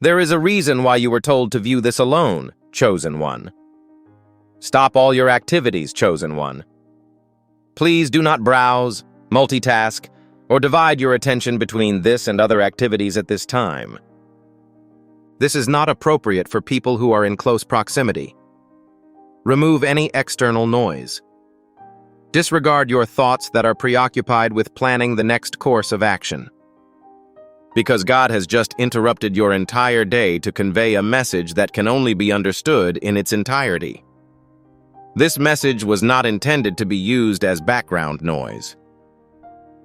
There is a reason why you were told to view this alone, Chosen One. Stop all your activities, Chosen One. Please do not browse, multitask, or divide your attention between this and other activities at this time. This is not appropriate for people who are in close proximity. Remove any external noise. Disregard your thoughts that are preoccupied with planning the next course of action. Because God has just interrupted your entire day to convey a message that can only be understood in its entirety. This message was not intended to be used as background noise.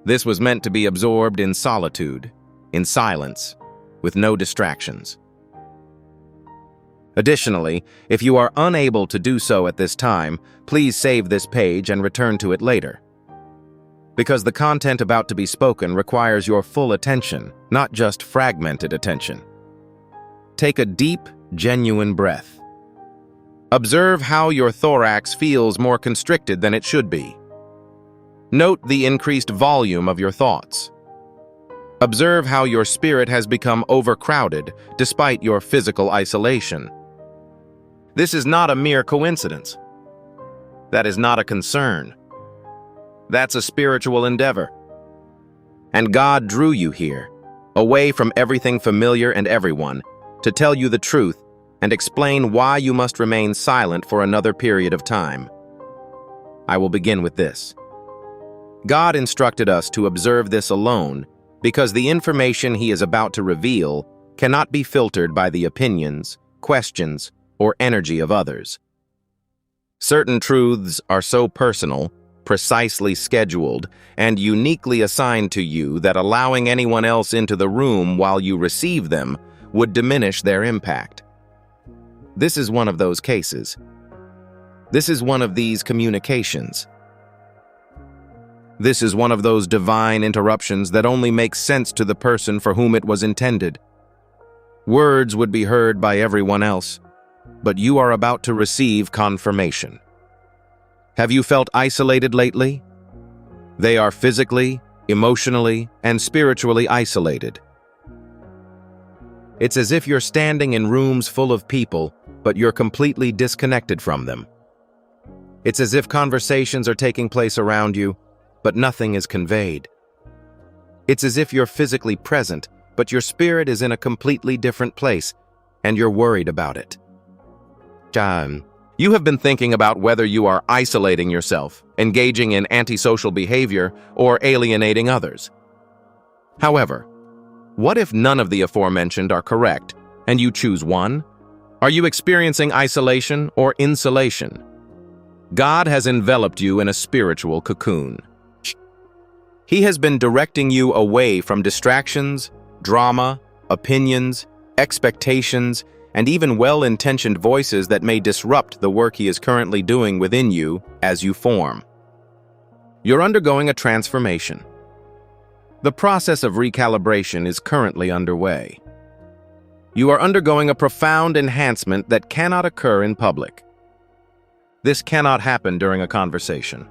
This was meant to be absorbed in solitude, in silence, with no distractions. Additionally, if you are unable to do so at this time, please save this page and return to it later. Because the content about to be spoken requires your full attention, not just fragmented attention. Take a deep, genuine breath. Observe how your thorax feels more constricted than it should be. Note the increased volume of your thoughts. Observe how your spirit has become overcrowded despite your physical isolation. This is not a mere coincidence. That is not a concern. That's a spiritual endeavor. And God drew you here, away from everything familiar and everyone, to tell you the truth and explain why you must remain silent for another period of time. I will begin with this. God instructed us to observe this alone because the information He is about to reveal cannot be filtered by the opinions, questions, or energy of others. Certain truths are so personal, precisely scheduled, and uniquely assigned to you that allowing anyone else into the room while you receive them would diminish their impact. This is one of those cases. This is one of these communications. This is one of those divine interruptions that only makes sense to the person for whom it was intended. Words would be heard by everyone else, but you are about to receive confirmation. Have you felt isolated lately? They are physically, emotionally, and spiritually isolated. It's as if you're standing in rooms full of people, but you're completely disconnected from them. It's as if conversations are taking place around you, but nothing is conveyed. It's as if you're physically present, but your spirit is in a completely different place, and you're worried about it. You have been thinking about whether you are isolating yourself, engaging in antisocial behavior, or alienating others. However, what if none of the aforementioned are correct, and you choose one? Are you experiencing isolation or insulation? God has enveloped you in a spiritual cocoon. He has been directing you away from distractions, drama, opinions, expectations, and even well-intentioned voices that may disrupt the work He is currently doing within you as you form. You're undergoing a transformation. The process of recalibration is currently underway. You are undergoing a profound enhancement that cannot occur in public. This cannot happen during a conversation.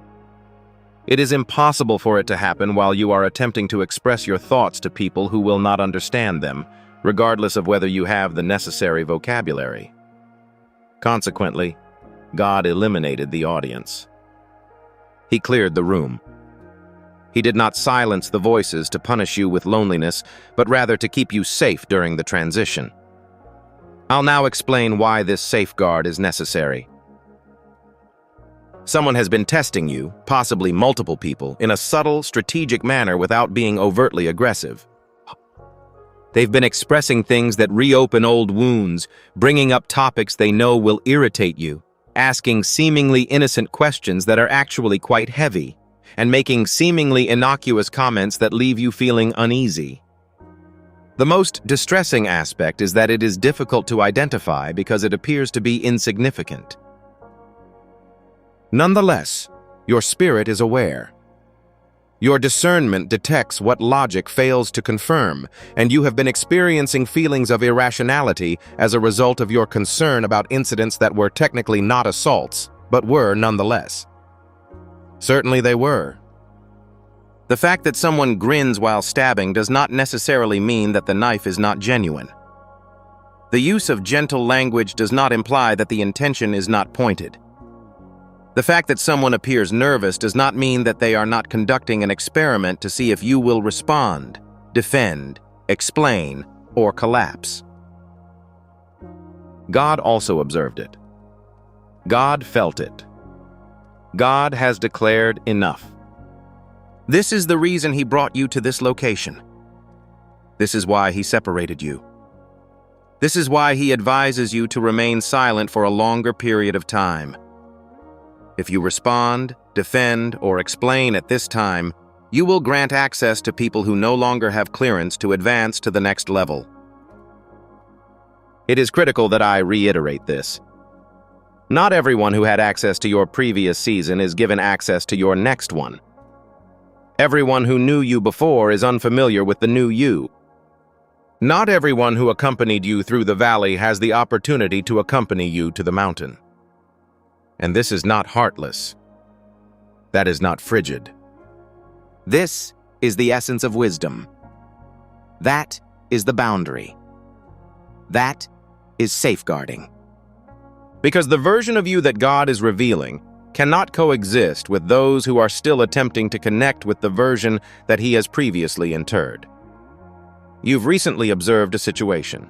It is impossible for it to happen while you are attempting to express your thoughts to people who will not understand them, regardless of whether you have the necessary vocabulary. Consequently, God eliminated the audience. He cleared the room. He did not silence the voices to punish you with loneliness, but rather to keep you safe during the transition. I'll now explain why this safeguard is necessary. Someone has been testing you, possibly multiple people, in a subtle, strategic manner without being overtly aggressive. They've been expressing things that reopen old wounds, bringing up topics they know will irritate you, asking seemingly innocent questions that are actually quite heavy, and making seemingly innocuous comments that leave you feeling uneasy. The most distressing aspect is that it is difficult to identify because it appears to be insignificant. Nonetheless, your spirit is aware. Your discernment detects what logic fails to confirm, and you have been experiencing feelings of irrationality as a result of your concern about incidents that were technically not assaults, but were nonetheless. Certainly they were. The fact that someone grins while stabbing does not necessarily mean that the knife is not genuine. The use of gentle language does not imply that the intention is not pointed. The fact that someone appears nervous does not mean that they are not conducting an experiment to see if you will respond, defend, explain, or collapse. God also observed it. God felt it. God has declared enough. This is the reason He brought you to this location. This is why He separated you. This is why He advises you to remain silent for a longer period of time. If you respond, defend, or explain at this time, you will grant access to people who no longer have clearance to advance to the next level. It is critical that I reiterate this. Not everyone who had access to your previous season is given access to your next one. Everyone who knew you before is unfamiliar with the new you. Not everyone who accompanied you through the valley has the opportunity to accompany you to the mountain. And this is not heartless. That is not frigid. This is the essence of wisdom. That is the boundary. That is safeguarding. Because the version of you that God is revealing cannot coexist with those who are still attempting to connect with the version that He has previously interred. You've recently observed a situation.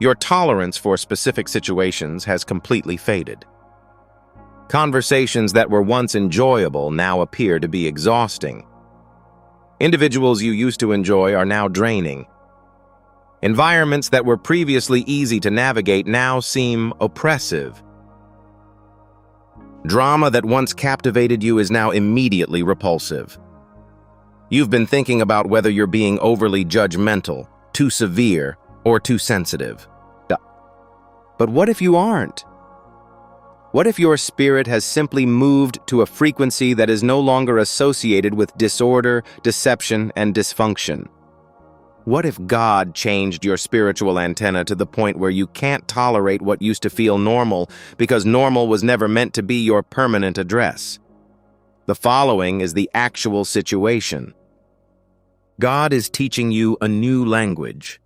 Your tolerance for specific situations has completely faded. Conversations that were once enjoyable now appear to be exhausting. Individuals you used to enjoy are now draining. Environments that were previously easy to navigate now seem oppressive. Drama that once captivated you is now immediately repulsive. You've been thinking about whether you're being overly judgmental, too severe, or too sensitive. But what if you aren't? What if your spirit has simply moved to a frequency that is no longer associated with disorder, deception, and dysfunction? What if God changed your spiritual antenna to the point where you can't tolerate what used to feel normal because normal was never meant to be your permanent address? The following is the actual situation. God is teaching you a new language.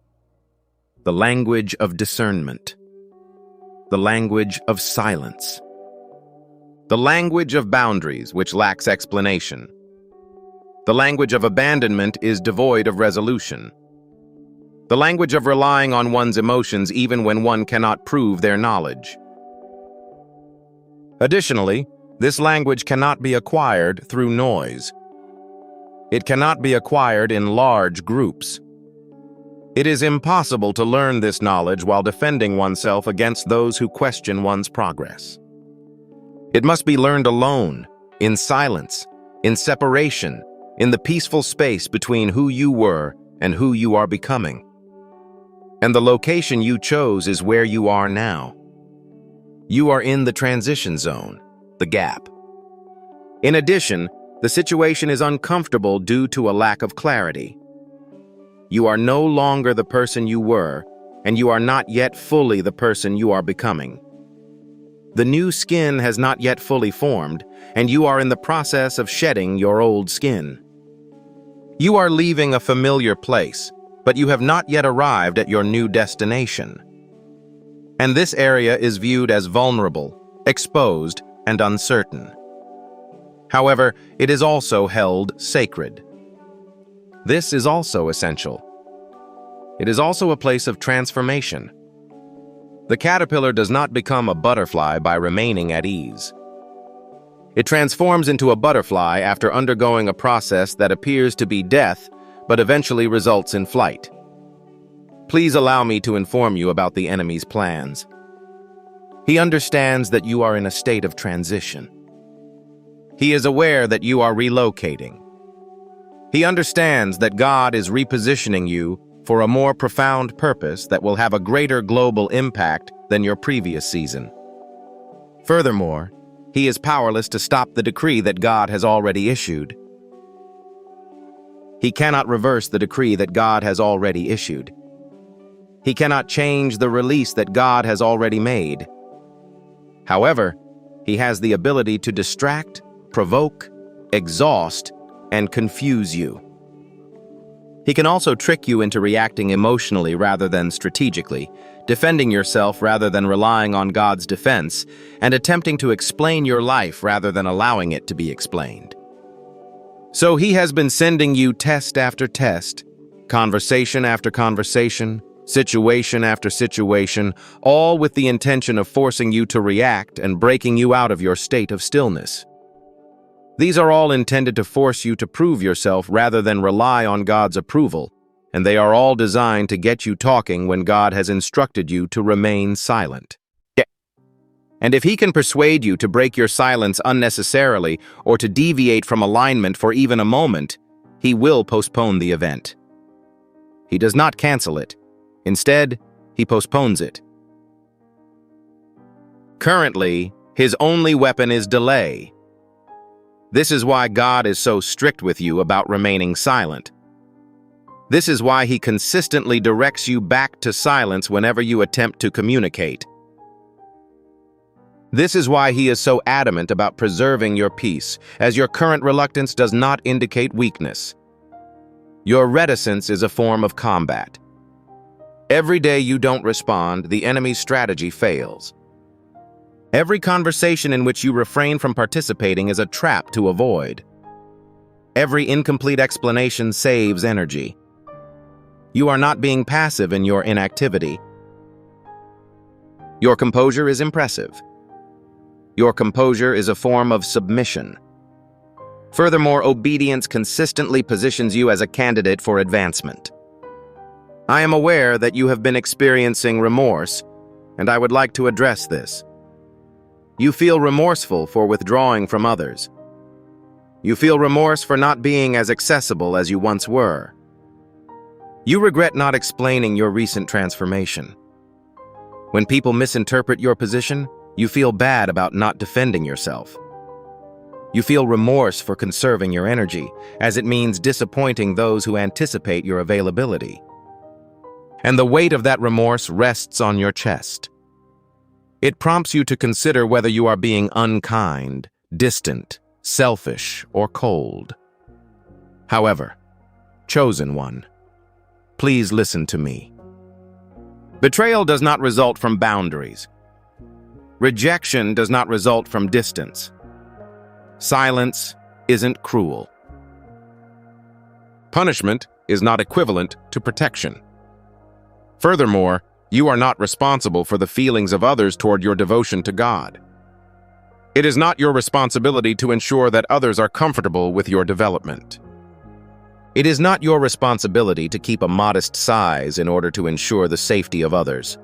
The language of discernment. The language of silence. The language of boundaries, which lacks explanation. The language of abandonment is devoid of resolution. The language of relying on one's emotions even when one cannot prove their knowledge. Additionally, this language cannot be acquired through noise. It cannot be acquired in large groups. It is impossible to learn this knowledge while defending oneself against those who question one's progress. It must be learned alone, in silence, in separation, in the peaceful space between who you were and who you are becoming. And the location you chose is where you are now. You are in the transition zone, the gap. In addition, the situation is uncomfortable due to a lack of clarity. You are no longer the person you were, and you are not yet fully the person you are becoming. The new skin has not yet fully formed, and you are in the process of shedding your old skin. You are leaving a familiar place, but you have not yet arrived at your new destination. And this area is viewed as vulnerable, exposed, and uncertain. However, it is also held sacred. This is also essential. It is also a place of transformation. The caterpillar does not become a butterfly by remaining at ease. It transforms into a butterfly after undergoing a process that appears to be death, but eventually results in flight. Please allow me to inform you about the enemy's plans. He understands that you are in a state of transition. He is aware that you are relocating. He understands that God is repositioning you for a more profound purpose that will have a greater global impact than your previous season. Furthermore, He is powerless to stop the decree that God has already issued. He cannot reverse the decree that God has already issued. He cannot change the release that God has already made. However, He has the ability to distract, provoke, exhaust, and confuse you. He can also trick you into reacting emotionally rather than strategically, defending yourself rather than relying on God's defense, and attempting to explain your life rather than allowing it to be explained. So he has been sending you test after test, conversation after conversation, situation after situation, all with the intention of forcing you to react and breaking you out of your state of stillness. These are all intended to force you to prove yourself rather than rely on God's approval, and they are all designed to get you talking when God has instructed you to remain silent. And if he can persuade you to break your silence unnecessarily or to deviate from alignment for even a moment, he will postpone the event. He does not cancel it. Instead, he postpones it. Currently, his only weapon is delay. This is why God is so strict with you about remaining silent. This is why he consistently directs you back to silence whenever you attempt to communicate. This is why he is so adamant about preserving your peace, as your current reluctance does not indicate weakness. Your reticence is a form of combat. Every day you don't respond, the enemy's strategy fails. Every conversation in which you refrain from participating is a trap to avoid. Every incomplete explanation saves energy. You are not being passive in your inactivity. Your composure is impressive. Your composure is a form of submission. Furthermore, obedience consistently positions you as a candidate for advancement. I am aware that you have been experiencing remorse, and I would like to address this. You feel remorseful for withdrawing from others. You feel remorse for not being as accessible as you once were. You regret not explaining your recent transformation. When people misinterpret your position, you feel bad about not defending yourself. You feel remorse for conserving your energy, as it means disappointing those who anticipate your availability. And the weight of that remorse rests on your chest. It prompts you to consider whether you are being unkind, distant, selfish, or cold. However, chosen one, please listen to me. Betrayal does not result from boundaries. Rejection does not result from distance. Silence isn't cruel. Punishment is not equivalent to protection. Furthermore, you are not responsible for the feelings of others toward your devotion to God. It is not your responsibility to ensure that others are comfortable with your development. It is not your responsibility to keep a modest size in order to ensure the safety of others.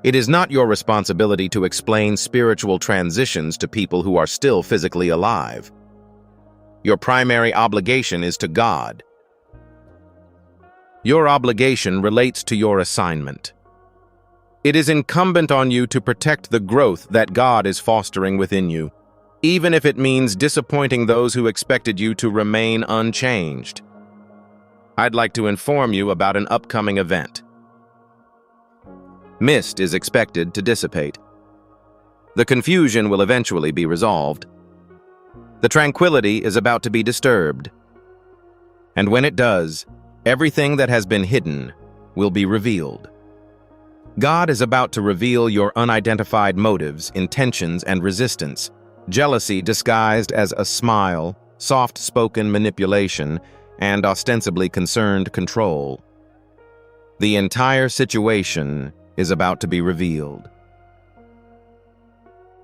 It is not your responsibility to explain spiritual transitions to people who are still physically alive. Your primary obligation is to God. Your obligation relates to your assignment. It is incumbent on you to protect the growth that God is fostering within you, even if it means disappointing those who expected you to remain unchanged. I'd like to inform you about an upcoming event. Mist is expected to dissipate. The confusion will eventually be resolved. The tranquility is about to be disturbed. And when it does, everything that has been hidden will be revealed. God is about to reveal your unidentified motives, intentions, and resistance, jealousy disguised as a smile, soft-spoken manipulation, and ostensibly concerned control. The entire situation is about to be revealed.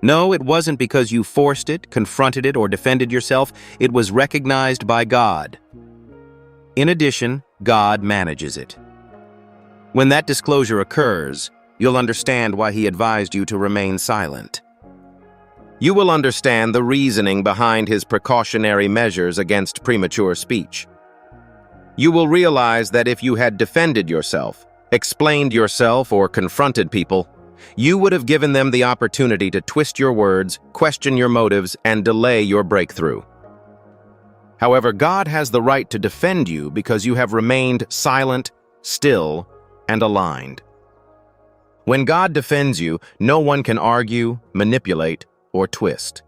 No, it wasn't because you forced it, confronted it, or defended yourself. It was recognized by God. In addition, God manages it. When that disclosure occurs, you'll understand why he advised you to remain silent. You will understand the reasoning behind his precautionary measures against premature speech. You will realize that if you had defended yourself, explained yourself, or confronted people, you would have given them the opportunity to twist your words, question your motives, and delay your breakthrough. However, God has the right to defend you because you have remained silent, still, and aligned. When God defends you, no one can argue, manipulate, or twist.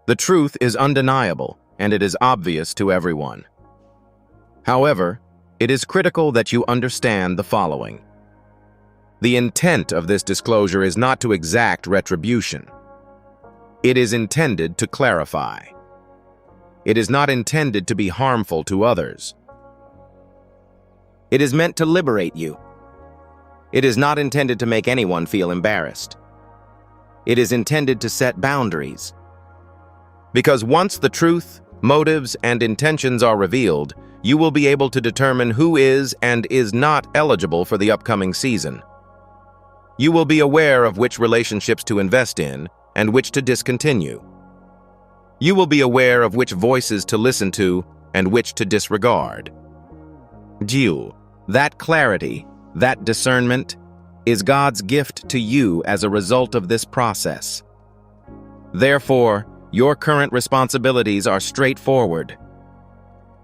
The truth is undeniable, and it is obvious to everyone. However, it is critical that you understand the following. The intent of this disclosure is not to exact retribution. It is intended to clarify. It is not intended to be harmful to others. It is meant to liberate you. It is not intended to make anyone feel embarrassed. It is intended to set boundaries. Because once the truth, motives, and intentions are revealed, you will be able to determine who is and is not eligible for the upcoming season. You will be aware of which relationships to invest in and which to discontinue. You will be aware of which voices to listen to and which to disregard. That clarity, that discernment, is God's gift to you as a result of this process. Therefore, your current responsibilities are straightforward.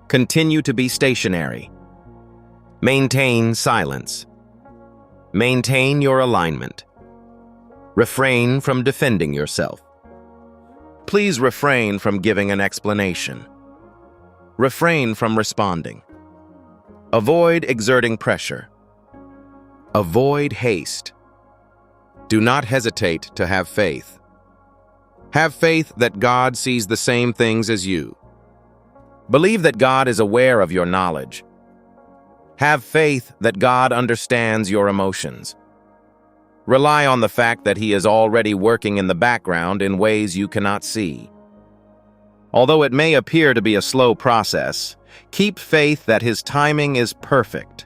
Continue to be stationary. Maintain silence. Maintain your alignment. Refrain from defending yourself. Please refrain from giving an explanation. Refrain from responding. Avoid exerting pressure. Avoid haste. Do not hesitate to have faith. Have faith that God sees the same things as you. Believe that God is aware of your knowledge. Have faith that God understands your emotions. Rely on the fact that He is already working in the background in ways you cannot see. Although it may appear to be a slow process, keep faith that His timing is perfect.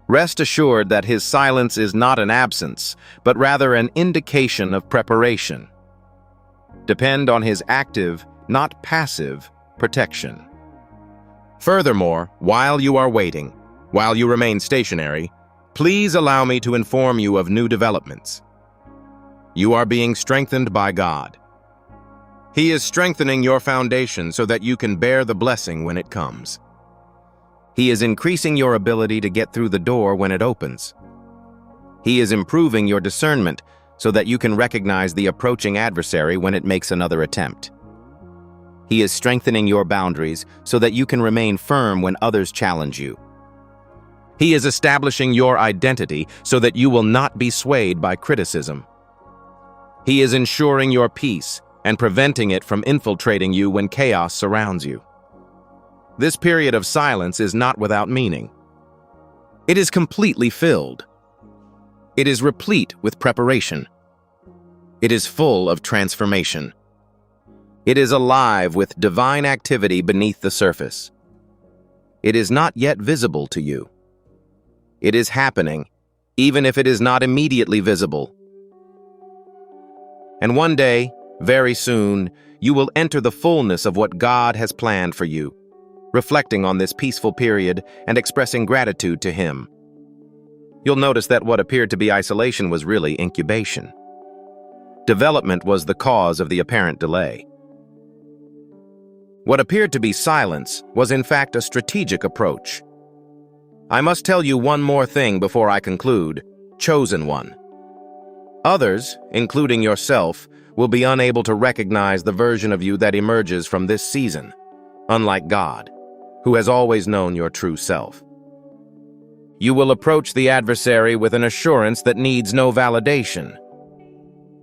Rest assured that His silence is not an absence, but rather an indication of preparation. Depend on His active, not passive, protection. Furthermore, while you are waiting, while you remain stationary, please allow me to inform you of new developments. You are being strengthened by God. He is strengthening your foundation so that you can bear the blessing when it comes. He is increasing your ability to get through the door when it opens. He is improving your discernment so that you can recognize the approaching adversary when it makes another attempt. He is strengthening your boundaries so that you can remain firm when others challenge you. He is establishing your identity so that you will not be swayed by criticism. He is ensuring your peace and preventing it from infiltrating you when chaos surrounds you. This period of silence is not without meaning. It is completely filled. It is replete with preparation. It is full of transformation. It is alive with divine activity beneath the surface. It is not yet visible to you. It is happening, even if it is not immediately visible. And one day, very soon, you will enter the fullness of what God has planned for you, reflecting on this peaceful period and expressing gratitude to Him. You'll notice that what appeared to be isolation was really incubation. Development was the cause of the apparent delay. What appeared to be silence was in fact a strategic approach. I must tell you one more thing before I conclude, chosen one. Others, including yourself, will be unable to recognize the version of you that emerges from this season, unlike God, who has always known your true self. You will approach the adversary with an assurance that needs no validation.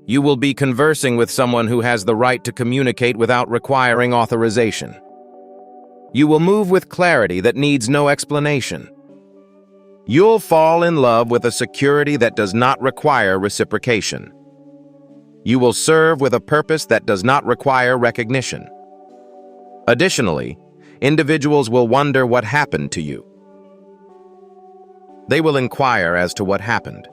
You will be conversing with someone who has the right to communicate without requiring authorization. You will move with clarity that needs no explanation. You'll fall in love with a security that does not require reciprocation. You will serve with a purpose that does not require recognition. Additionally, individuals will wonder what happened to you. They will inquire as to what happened,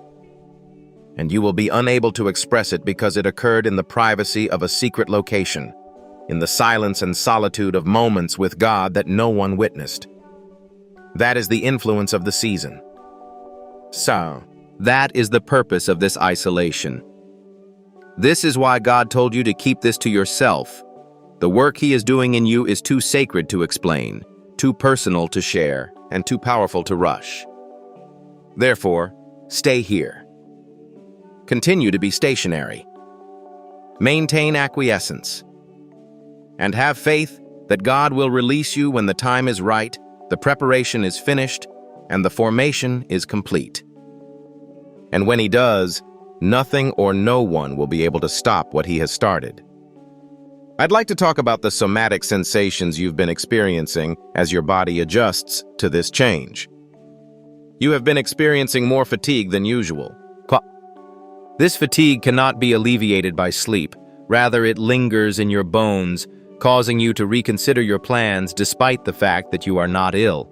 and you will be unable to express it because it occurred in the privacy of a secret location, in the silence and solitude of moments with God that no one witnessed. That is the influence of the season. So, that is the purpose of this isolation. This is why God told you to keep this to yourself. The work He is doing in you is too sacred to explain, too personal to share, and too powerful to rush. Therefore, stay here. Continue to be stationary. Maintain acquiescence. And have faith that God will release you when the time is right, The preparation is finished, and the formation is complete. And when he does, nothing or no one will be able to stop what he has started. I'd like to talk about the somatic sensations you've been experiencing as your body adjusts to this change. You have been experiencing more fatigue than usual. This fatigue cannot be alleviated by sleep. Rather, it lingers in your bones, causing you to reconsider your plans despite the fact that you are not ill.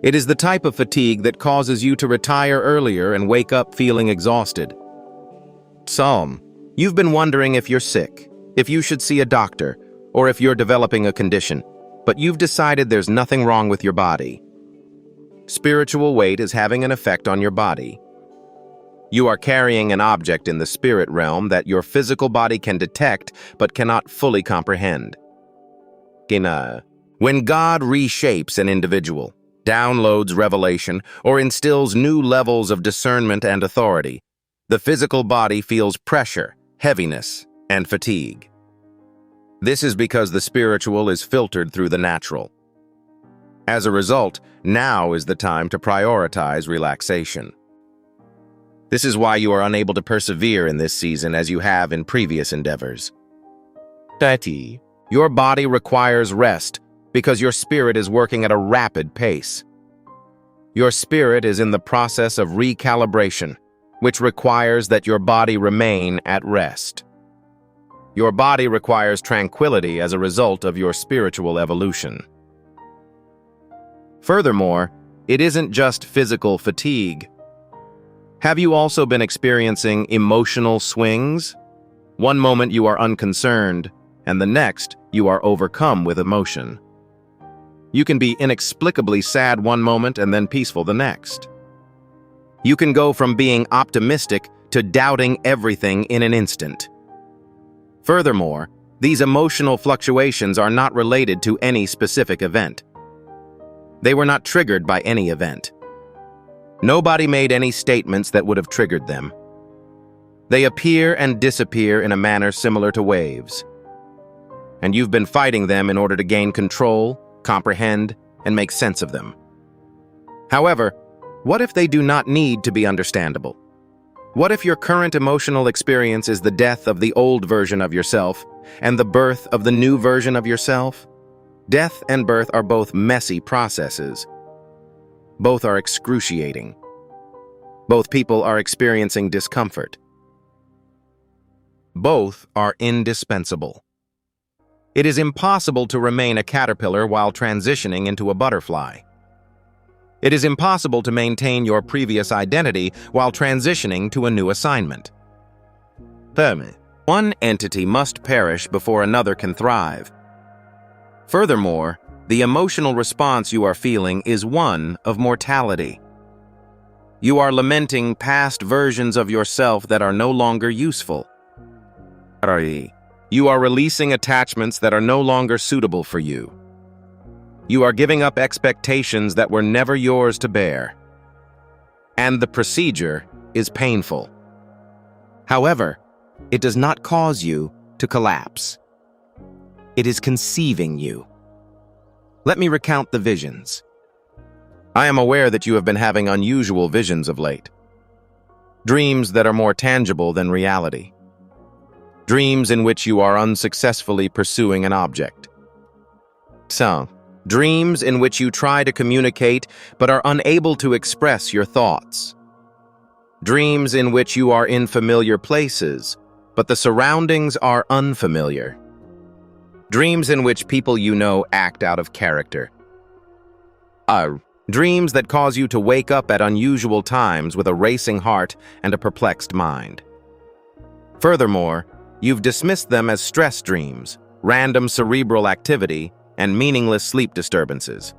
It is the type of fatigue that causes you to retire earlier and wake up feeling exhausted. You've been wondering if you're sick, if you should see a doctor, or if you're developing a condition, but you've decided there's nothing wrong with your body. Spiritual weight is having an effect on your body. You are carrying an object in the spirit realm that your physical body can detect but cannot fully comprehend. When God reshapes an individual, downloads revelation, or instills new levels of discernment and authority, the physical body feels pressure, heaviness, and fatigue. This is because the spiritual is filtered through the natural. As a result, now is the time to prioritize relaxation. This is why you are unable to persevere in this season as you have in previous endeavors. Your body requires rest because your spirit is working at a rapid pace. Your spirit is in the process of recalibration, which requires that your body remain at rest. Your body requires tranquility as a result of your spiritual evolution. Furthermore, it isn't just physical fatigue. Have you also been experiencing emotional swings? One moment you are unconcerned, and the next you are overcome with emotion. You can be inexplicably sad one moment and then peaceful the next. You can go from being optimistic to doubting everything in an instant. Furthermore, these emotional fluctuations are not related to any specific event. They were not triggered by any event. Nobody made any statements that would have triggered them. They appear and disappear in a manner similar to waves. And you've been fighting them in order to gain control, comprehend, and make sense of them. However, what if they do not need to be understandable? What if your current emotional experience is the death of the old version of yourself and the birth of the new version of yourself? Death and birth are both messy processes. Both are excruciating. Both people are experiencing discomfort. Both are indispensable. It is impossible to remain a caterpillar while transitioning into a butterfly. It is impossible to maintain your previous identity while transitioning to a new assignment. One entity must perish before another can thrive. Furthermore, the emotional response you are feeling is one of mortality. You are lamenting past versions of yourself that are no longer useful. You are releasing attachments that are no longer suitable for you. You are giving up expectations that were never yours to bear. And the procedure is painful. However, it does not cause you to collapse. It is conceiving you. Let me recount the visions. I am aware that you have been having unusual visions of late. Dreams that are more tangible than reality. Dreams in which you are unsuccessfully pursuing an object. Dreams in which you try to communicate but are unable to express your thoughts. Dreams in which you are in familiar places, but the surroundings are unfamiliar. Dreams in which people you know act out of character. Dreams that cause you to wake up at unusual times with a racing heart and a perplexed mind. Furthermore, you've dismissed them as stress dreams, random cerebral activity, and meaningless sleep disturbances.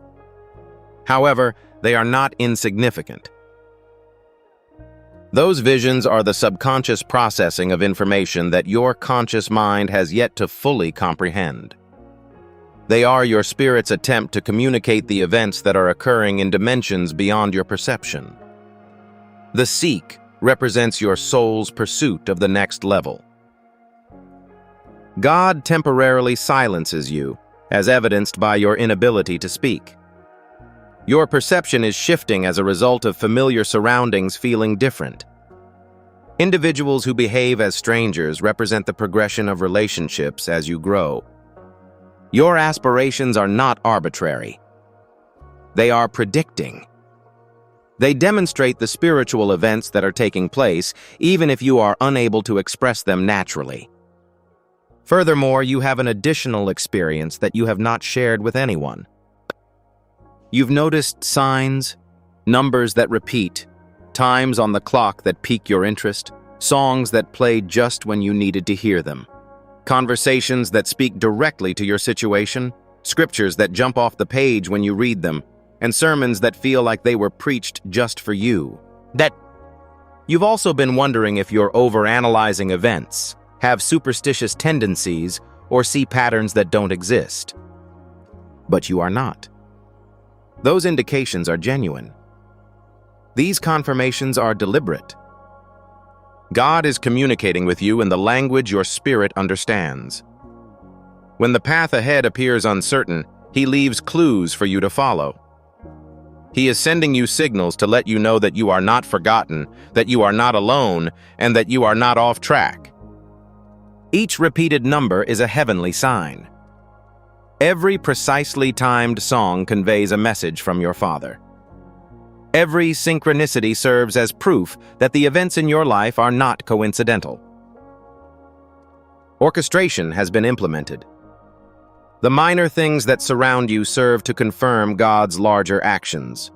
However, they are not insignificant. Those visions are the subconscious processing of information that your conscious mind has yet to fully comprehend. They are your spirit's attempt to communicate the events that are occurring in dimensions beyond your perception. The seek represents your soul's pursuit of the next level. God temporarily silences you, as evidenced by your inability to speak. Your perception is shifting as a result of familiar surroundings feeling different. Individuals who behave as strangers represent the progression of relationships as you grow. Your aspirations are not arbitrary. They are predicting. They demonstrate the spiritual events that are taking place, even if you are unable to express them naturally. Furthermore, you have an additional experience that you have not shared with anyone. You've noticed signs, numbers that repeat, times on the clock that pique your interest, songs that play just when you needed to hear them, conversations that speak directly to your situation, scriptures that jump off the page when you read them, and sermons that feel like they were preached just for you. You've also been wondering if you're overanalyzing events, have superstitious tendencies, or see patterns that don't exist. But you are not. Those indications are genuine. These confirmations are deliberate. God is communicating with you in the language your spirit understands. When the path ahead appears uncertain, He leaves clues for you to follow. He is sending you signals to let you know that you are not forgotten, that you are not alone, and that you are not off track. Each repeated number is a heavenly sign. Every precisely timed song conveys a message from your Father. Every synchronicity serves as proof that the events in your life are not coincidental. Orchestration has been implemented. The minor things that surround you serve to confirm God's larger actions.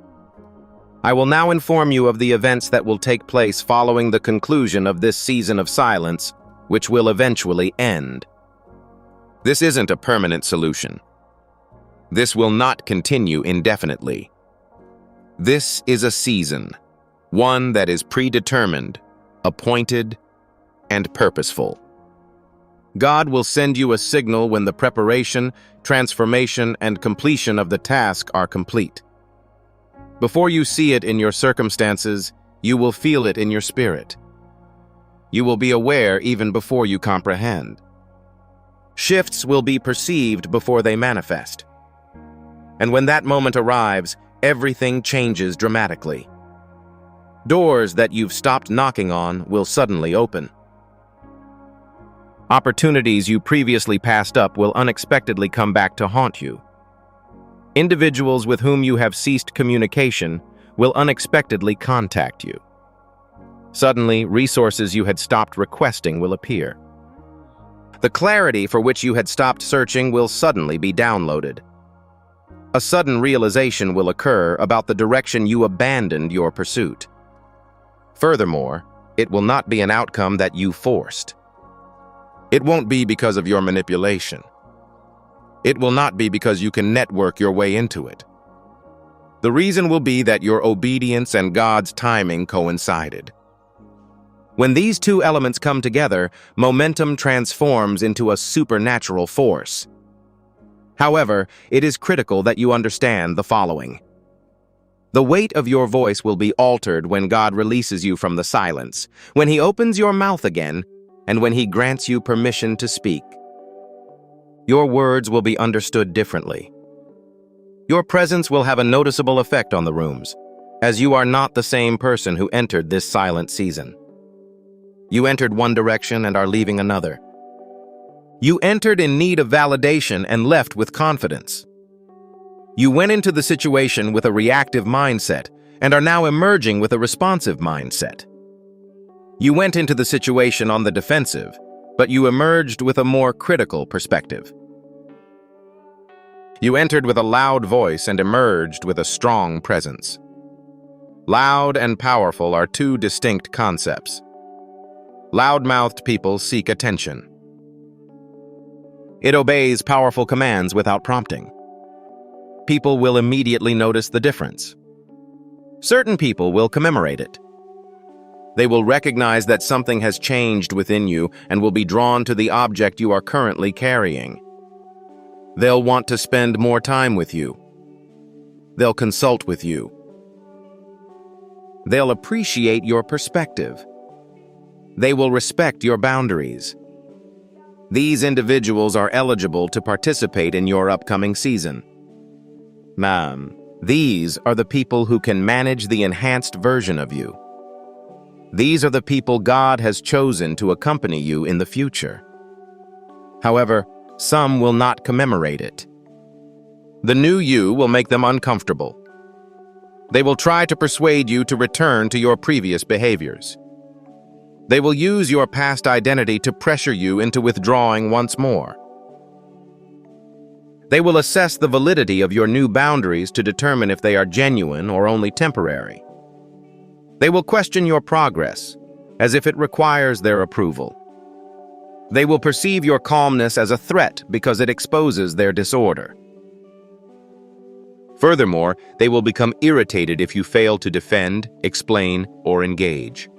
I will now inform you of the events that will take place following the conclusion of this season of silence, which will eventually end. This isn't a permanent solution. This will not continue indefinitely. This is a season, one that is predetermined, appointed, and purposeful. God will send you a signal when the preparation, transformation, and completion of the task are complete. Before you see it in your circumstances, you will feel it in your spirit. You will be aware even before you comprehend. Shifts will be perceived before they manifest. And when that moment arrives, everything changes dramatically. Doors that you've stopped knocking on will suddenly open. Opportunities you previously passed up will unexpectedly come back to haunt you. Individuals with whom you have ceased communication will unexpectedly contact you. Suddenly, resources you had stopped requesting will appear. The clarity for which you had stopped searching will suddenly be downloaded. A sudden realization will occur about the direction you abandoned your pursuit. Furthermore, it will not be an outcome that you forced. It won't be because of your manipulation. It will not be because you can network your way into it. The reason will be that your obedience and God's timing coincided. When these two elements come together, momentum transforms into a supernatural force. However, it is critical that you understand the following. The weight of your voice will be altered when God releases you from the silence, when He opens your mouth again, and when He grants you permission to speak. Your words will be understood differently. Your presence will have a noticeable effect on the rooms, as you are not the same person who entered this silent season. You entered one direction and are leaving another. You entered in need of validation and left with confidence. You went into the situation with a reactive mindset and are now emerging with a responsive mindset. You went into the situation on the defensive, but you emerged with a more critical perspective. You entered with a loud voice and emerged with a strong presence. Loud and powerful are two distinct concepts. Loud-mouthed people seek attention. It obeys powerful commands without prompting. People will immediately notice the difference. Certain people will commemorate it. They will recognize that something has changed within you and will be drawn to the object you are currently carrying. They'll want to spend more time with you. They'll consult with you. They'll appreciate your perspective. They will respect your boundaries. These individuals are eligible to participate in your upcoming season. These are the people who can manage the enhanced version of you. These are the people God has chosen to accompany you in the future. However, some will not commemorate it. The new you will make them uncomfortable. They will try to persuade you to return to your previous behaviors. They will use your past identity to pressure you into withdrawing once more. They will assess the validity of your new boundaries to determine if they are genuine or only temporary. They will question your progress, as if it requires their approval. They will perceive your calmness as a threat because it exposes their disorder. Furthermore, they will become irritated if you fail to defend, explain, or engage.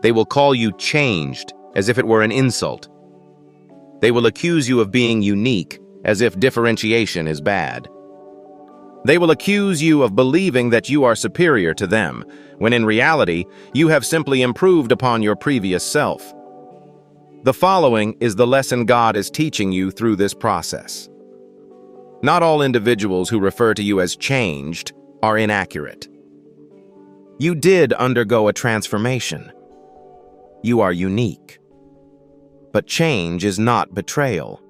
They will call you changed, as if it were an insult. They will accuse you of being unique, as if differentiation is bad. They will accuse you of believing that you are superior to them, when in reality, you have simply improved upon your previous self. The following is the lesson God is teaching you through this process. Not all individuals who refer to you as changed are inaccurate. You did undergo a transformation. You are unique. But change is not betrayal.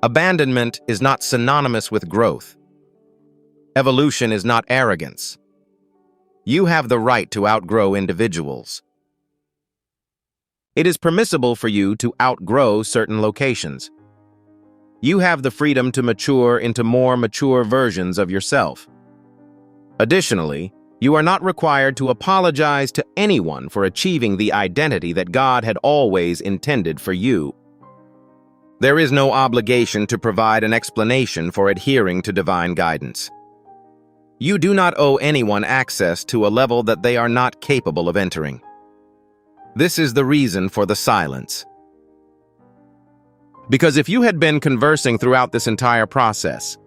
Abandonment is not synonymous with growth. Evolution is not arrogance. You have the right to outgrow individuals. It is permissible for you to outgrow certain locations. You have the freedom to mature into more mature versions of yourself. Additionally, you are not required to apologize to anyone for achieving the identity that God had always intended for you. There is no obligation to provide an explanation for adhering to divine guidance. You do not owe anyone access to a level that they are not capable of entering. This is the reason for the silence. Because if you had been conversing throughout this entire process,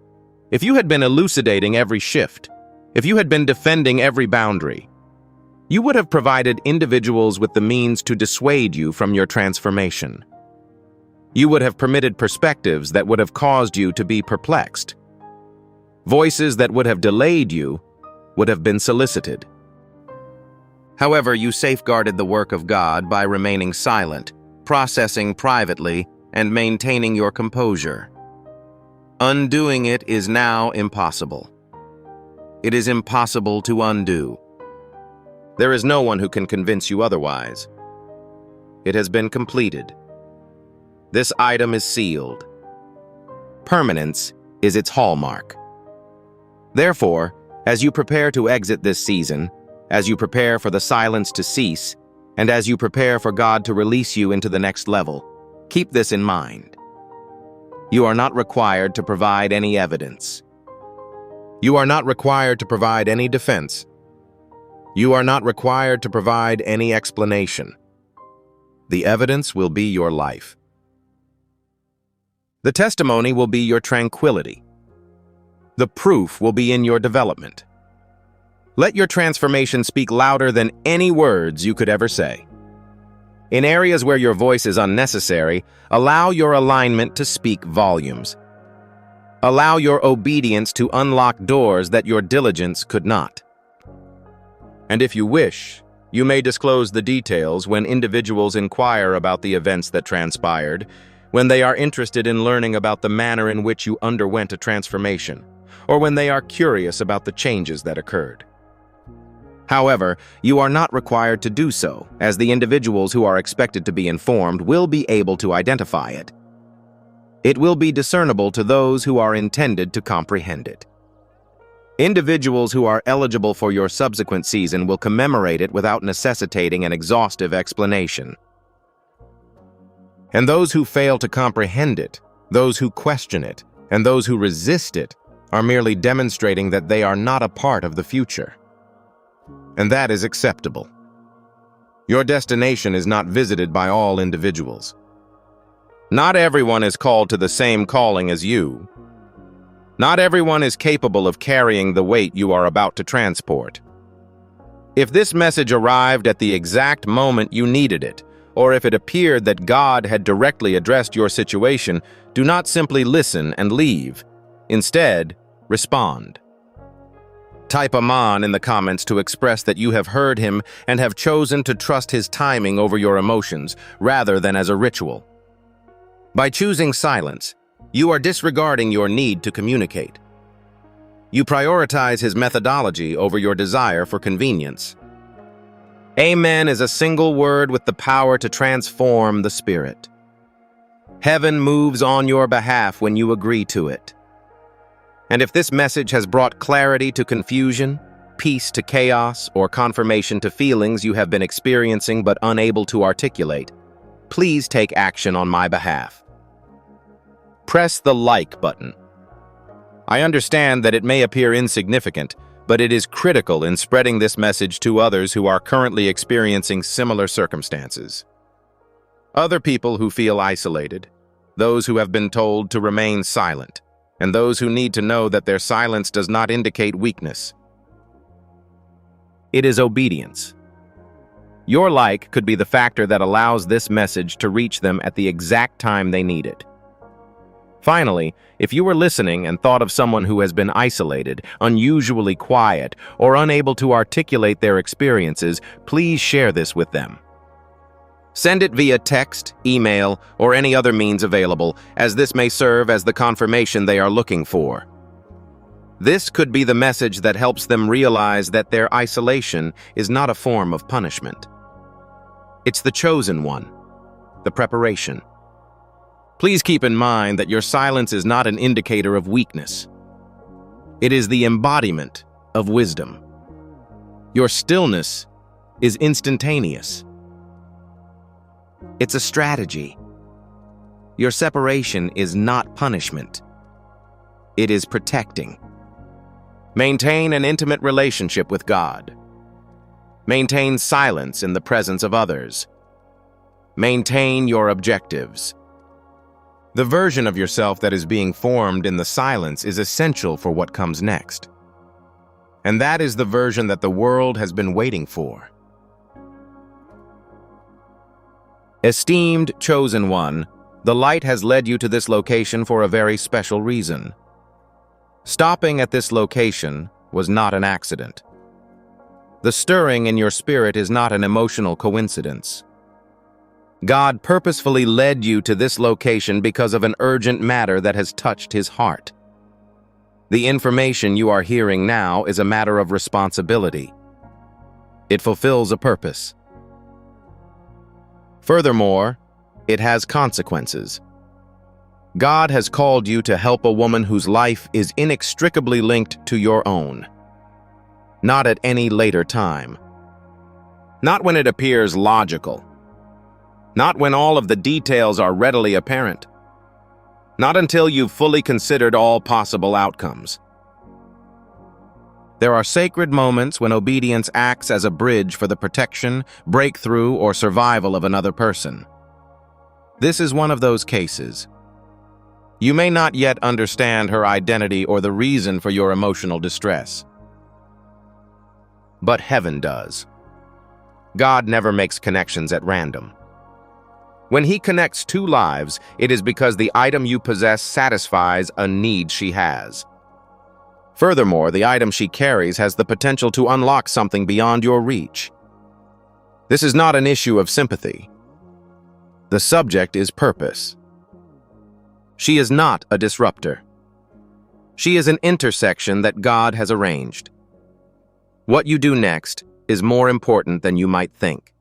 if you had been elucidating every shift, if you had been defending every boundary, you would have provided individuals with the means to dissuade you from your transformation. You would have permitted perspectives that would have caused you to be perplexed. Voices that would have delayed you would have been solicited. However, you safeguarded the work of God by remaining silent, processing privately, and maintaining your composure. Undoing it is now impossible. It is impossible to undo. There is no one who can convince you otherwise. It has been completed. This item is sealed. Permanence is its hallmark. Therefore, as you prepare to exit this season, as you prepare for the silence to cease, and as you prepare for God to release you into the next level, keep this in mind. You are not required to provide any evidence. You are not required to provide any defense. You are not required to provide any explanation. The evidence will be your life. The testimony will be your tranquility. The proof will be in your development. Let your transformation speak louder than any words you could ever say. In areas where your voice is unnecessary, allow your alignment to speak volumes. Allow your obedience to unlock doors that your diligence could not. And if you wish, you may disclose the details when individuals inquire about the events that transpired, when they are interested in learning about the manner in which you underwent a transformation, or when they are curious about the changes that occurred. However, you are not required to do so, as the individuals who are expected to be informed will be able to identify it. It will be discernible to those who are intended to comprehend it. Individuals who are eligible for your subsequent season will commemorate it without necessitating an exhaustive explanation. And those who fail to comprehend it, those who question it, and those who resist it are merely demonstrating that they are not a part of the future. And that is acceptable. Your destination is not visited by all individuals. Not everyone is called to the same calling as you. Not everyone is capable of carrying the weight you are about to transport. If this message arrived at the exact moment you needed it, or if it appeared that God had directly addressed your situation, do not simply listen and leave. Instead, respond. Type Aman in the comments to express that you have heard him and have chosen to trust his timing over your emotions, rather than as a ritual. By choosing silence, you are disregarding your need to communicate. You prioritize his methodology over your desire for convenience. Amen is a single word with the power to transform the spirit. Heaven moves on your behalf when you agree to it. And if this message has brought clarity to confusion, peace to chaos, or confirmation to feelings you have been experiencing but unable to articulate, please take action on my behalf. Press the like button. I understand that it may appear insignificant, but it is critical in spreading this message to others who are currently experiencing similar circumstances. Other people who feel isolated, those who have been told to remain silent, and those who need to know that their silence does not indicate weakness. It is obedience. Your like could be the factor that allows this message to reach them at the exact time they need it. Finally, if you were listening and thought of someone who has been isolated, unusually quiet, or unable to articulate their experiences, please share this with them. Send it via text, email, or any other means available, as this may serve as the confirmation they are looking for. This could be the message that helps them realize that their isolation is not a form of punishment. It's the chosen one, the preparation. Please keep in mind that your silence is not an indicator of weakness. It is the embodiment of wisdom. Your stillness is instantaneous. It's a strategy. Your separation is not punishment. It is protecting. Maintain an intimate relationship with God. Maintain silence in the presence of others. Maintain your objectives. The version of yourself that is being formed in the silence is essential for what comes next. And that is the version that the world has been waiting for. Esteemed chosen one, the light has led you to this location for a very special reason. Stopping at this location was not an accident. The stirring in your spirit is not an emotional coincidence. God purposefully led you to this location because of an urgent matter that has touched his heart. The information you are hearing now is a matter of responsibility. It fulfills a purpose. Furthermore, it has consequences. God has called you to help a woman whose life is inextricably linked to your own. Not at any later time. Not when it appears logical. Not when all of the details are readily apparent. Not until you've fully considered all possible outcomes. There are sacred moments when obedience acts as a bridge for the protection, breakthrough, or survival of another person. This is one of those cases. You may not yet understand her identity or the reason for your emotional distress. But heaven does. God never makes connections at random. When he connects two lives, it is because the item you possess satisfies a need she has. Furthermore, the item she carries has the potential to unlock something beyond your reach. This is not an issue of sympathy. The subject is purpose. She is not a disruptor. She is an intersection that God has arranged. What you do next is more important than you might think.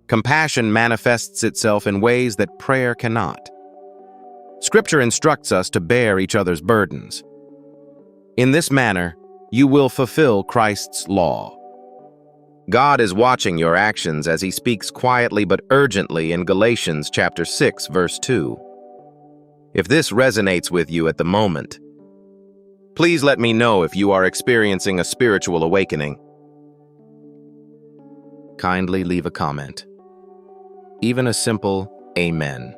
Compassion manifests itself in ways that prayer cannot. Scripture instructs us to bear each other's burdens. In this manner, you will fulfill Christ's law. God is watching your actions as he speaks quietly but urgently in Galatians chapter 6, verse 2. If this resonates with you at the moment, please let me know if you are experiencing a spiritual awakening. Kindly leave a comment. Even a simple Amen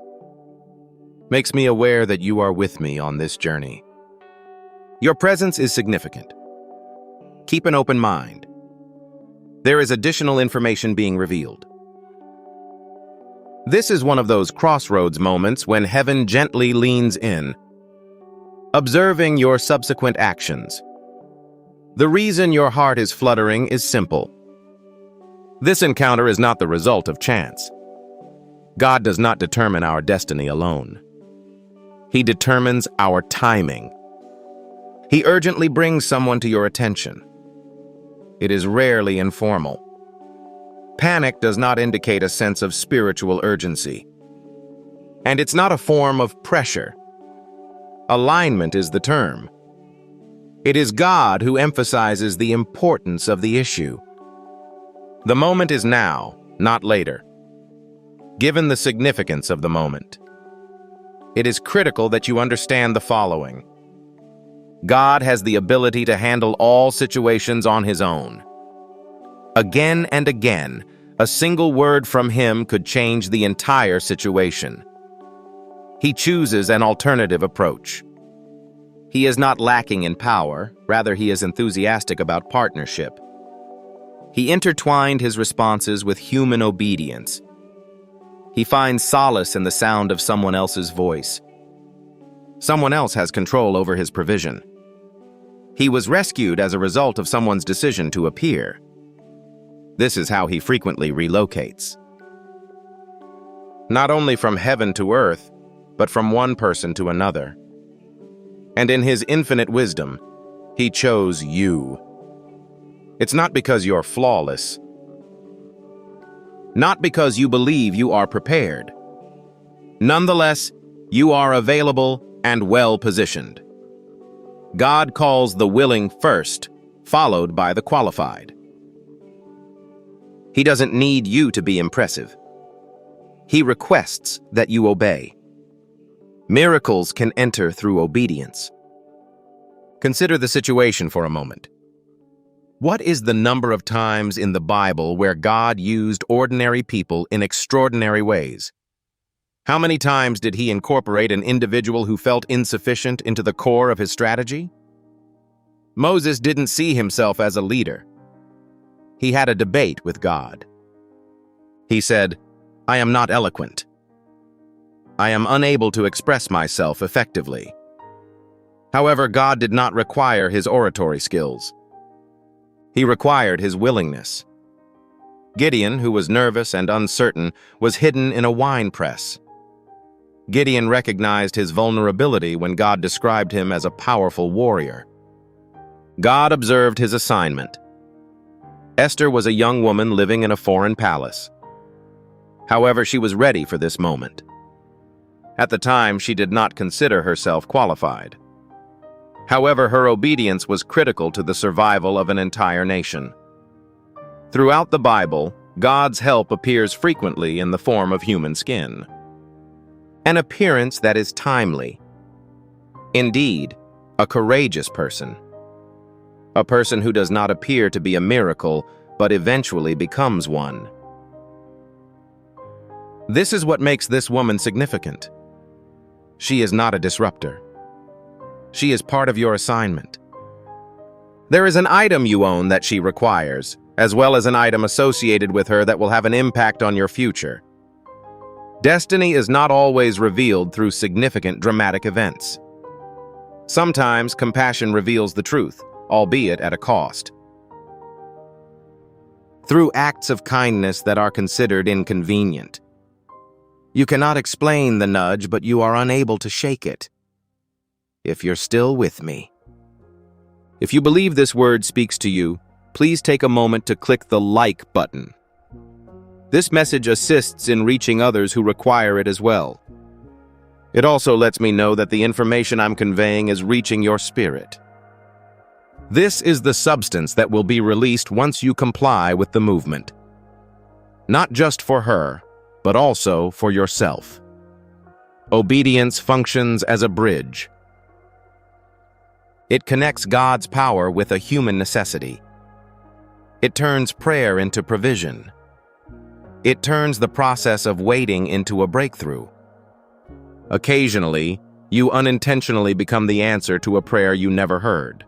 makes me aware that you are with me on this journey. Your presence is significant. Keep an open mind. There is additional information being revealed. This is one of those crossroads moments when heaven gently leans in, observing your subsequent actions. The reason your heart is fluttering is simple. This encounter is not the result of chance. God does not determine our destiny alone. He determines our timing. He urgently brings someone to your attention. It is rarely informal. Panic does not indicate a sense of spiritual urgency. And it's not a form of pressure. Alignment is the term. It is God who emphasizes the importance of the issue. The moment is now, not later. Given the significance of the moment, it is critical that you understand the following. God has the ability to handle all situations on his own. Again and again, a single word from him could change the entire situation. He chooses an alternative approach. He is not lacking in power, rather he is enthusiastic about partnership. He intertwined his responses with human obedience. He finds solace in the sound of someone else's voice. Someone else has control over his provision. He was rescued as a result of someone's decision to appear. This is how he frequently relocates. Not only from heaven to earth, but from one person to another. And in his infinite wisdom, he chose you. It's not because you're flawless. Not because you believe you are prepared. Nonetheless, you are available and well-positioned. God calls the willing first, followed by the qualified. He doesn't need you to be impressive. He requests that you obey. Miracles can enter through obedience. Consider the situation for a moment. What is the number of times in the Bible where God used ordinary people in extraordinary ways? How many times did he incorporate an individual who felt insufficient into the core of his strategy? Moses didn't see himself as a leader. He had a debate with God. He said, "I am not eloquent. I am unable to express myself effectively." However, God did not require his oratory skills. He required his willingness. Gideon, who was nervous and uncertain, was hidden in a wine press. Gideon recognized his vulnerability when God described him as a powerful warrior. God observed his assignment. Esther was a young woman living in a foreign palace. However, she was ready for this moment. At the time, she did not consider herself qualified. However, her obedience was critical to the survival of an entire nation. Throughout the Bible, God's help appears frequently in the form of human skin. An appearance that is timely. Indeed, a courageous person. A person who does not appear to be a miracle, but eventually becomes one. This is what makes this woman significant. She is not a disruptor. She is part of your assignment. There is an item you own that she requires, as well as an item associated with her that will have an impact on your future. Destiny is not always revealed through significant dramatic events. Sometimes compassion reveals the truth, albeit at a cost. Through acts of kindness that are considered inconvenient. You cannot explain the nudge, but you are unable to shake it. If you're still with me. If you believe this word speaks to you, please take a moment to click the like button. This message assists in reaching others who require it as well. It also lets me know that the information I'm conveying is reaching your spirit. This is the substance that will be released once you comply with the movement. Not just for her, but also for yourself. Obedience functions as a bridge. It connects God's power with a human necessity. It turns prayer into provision. It turns the process of waiting into a breakthrough. Occasionally, you unintentionally become the answer to a prayer you never heard.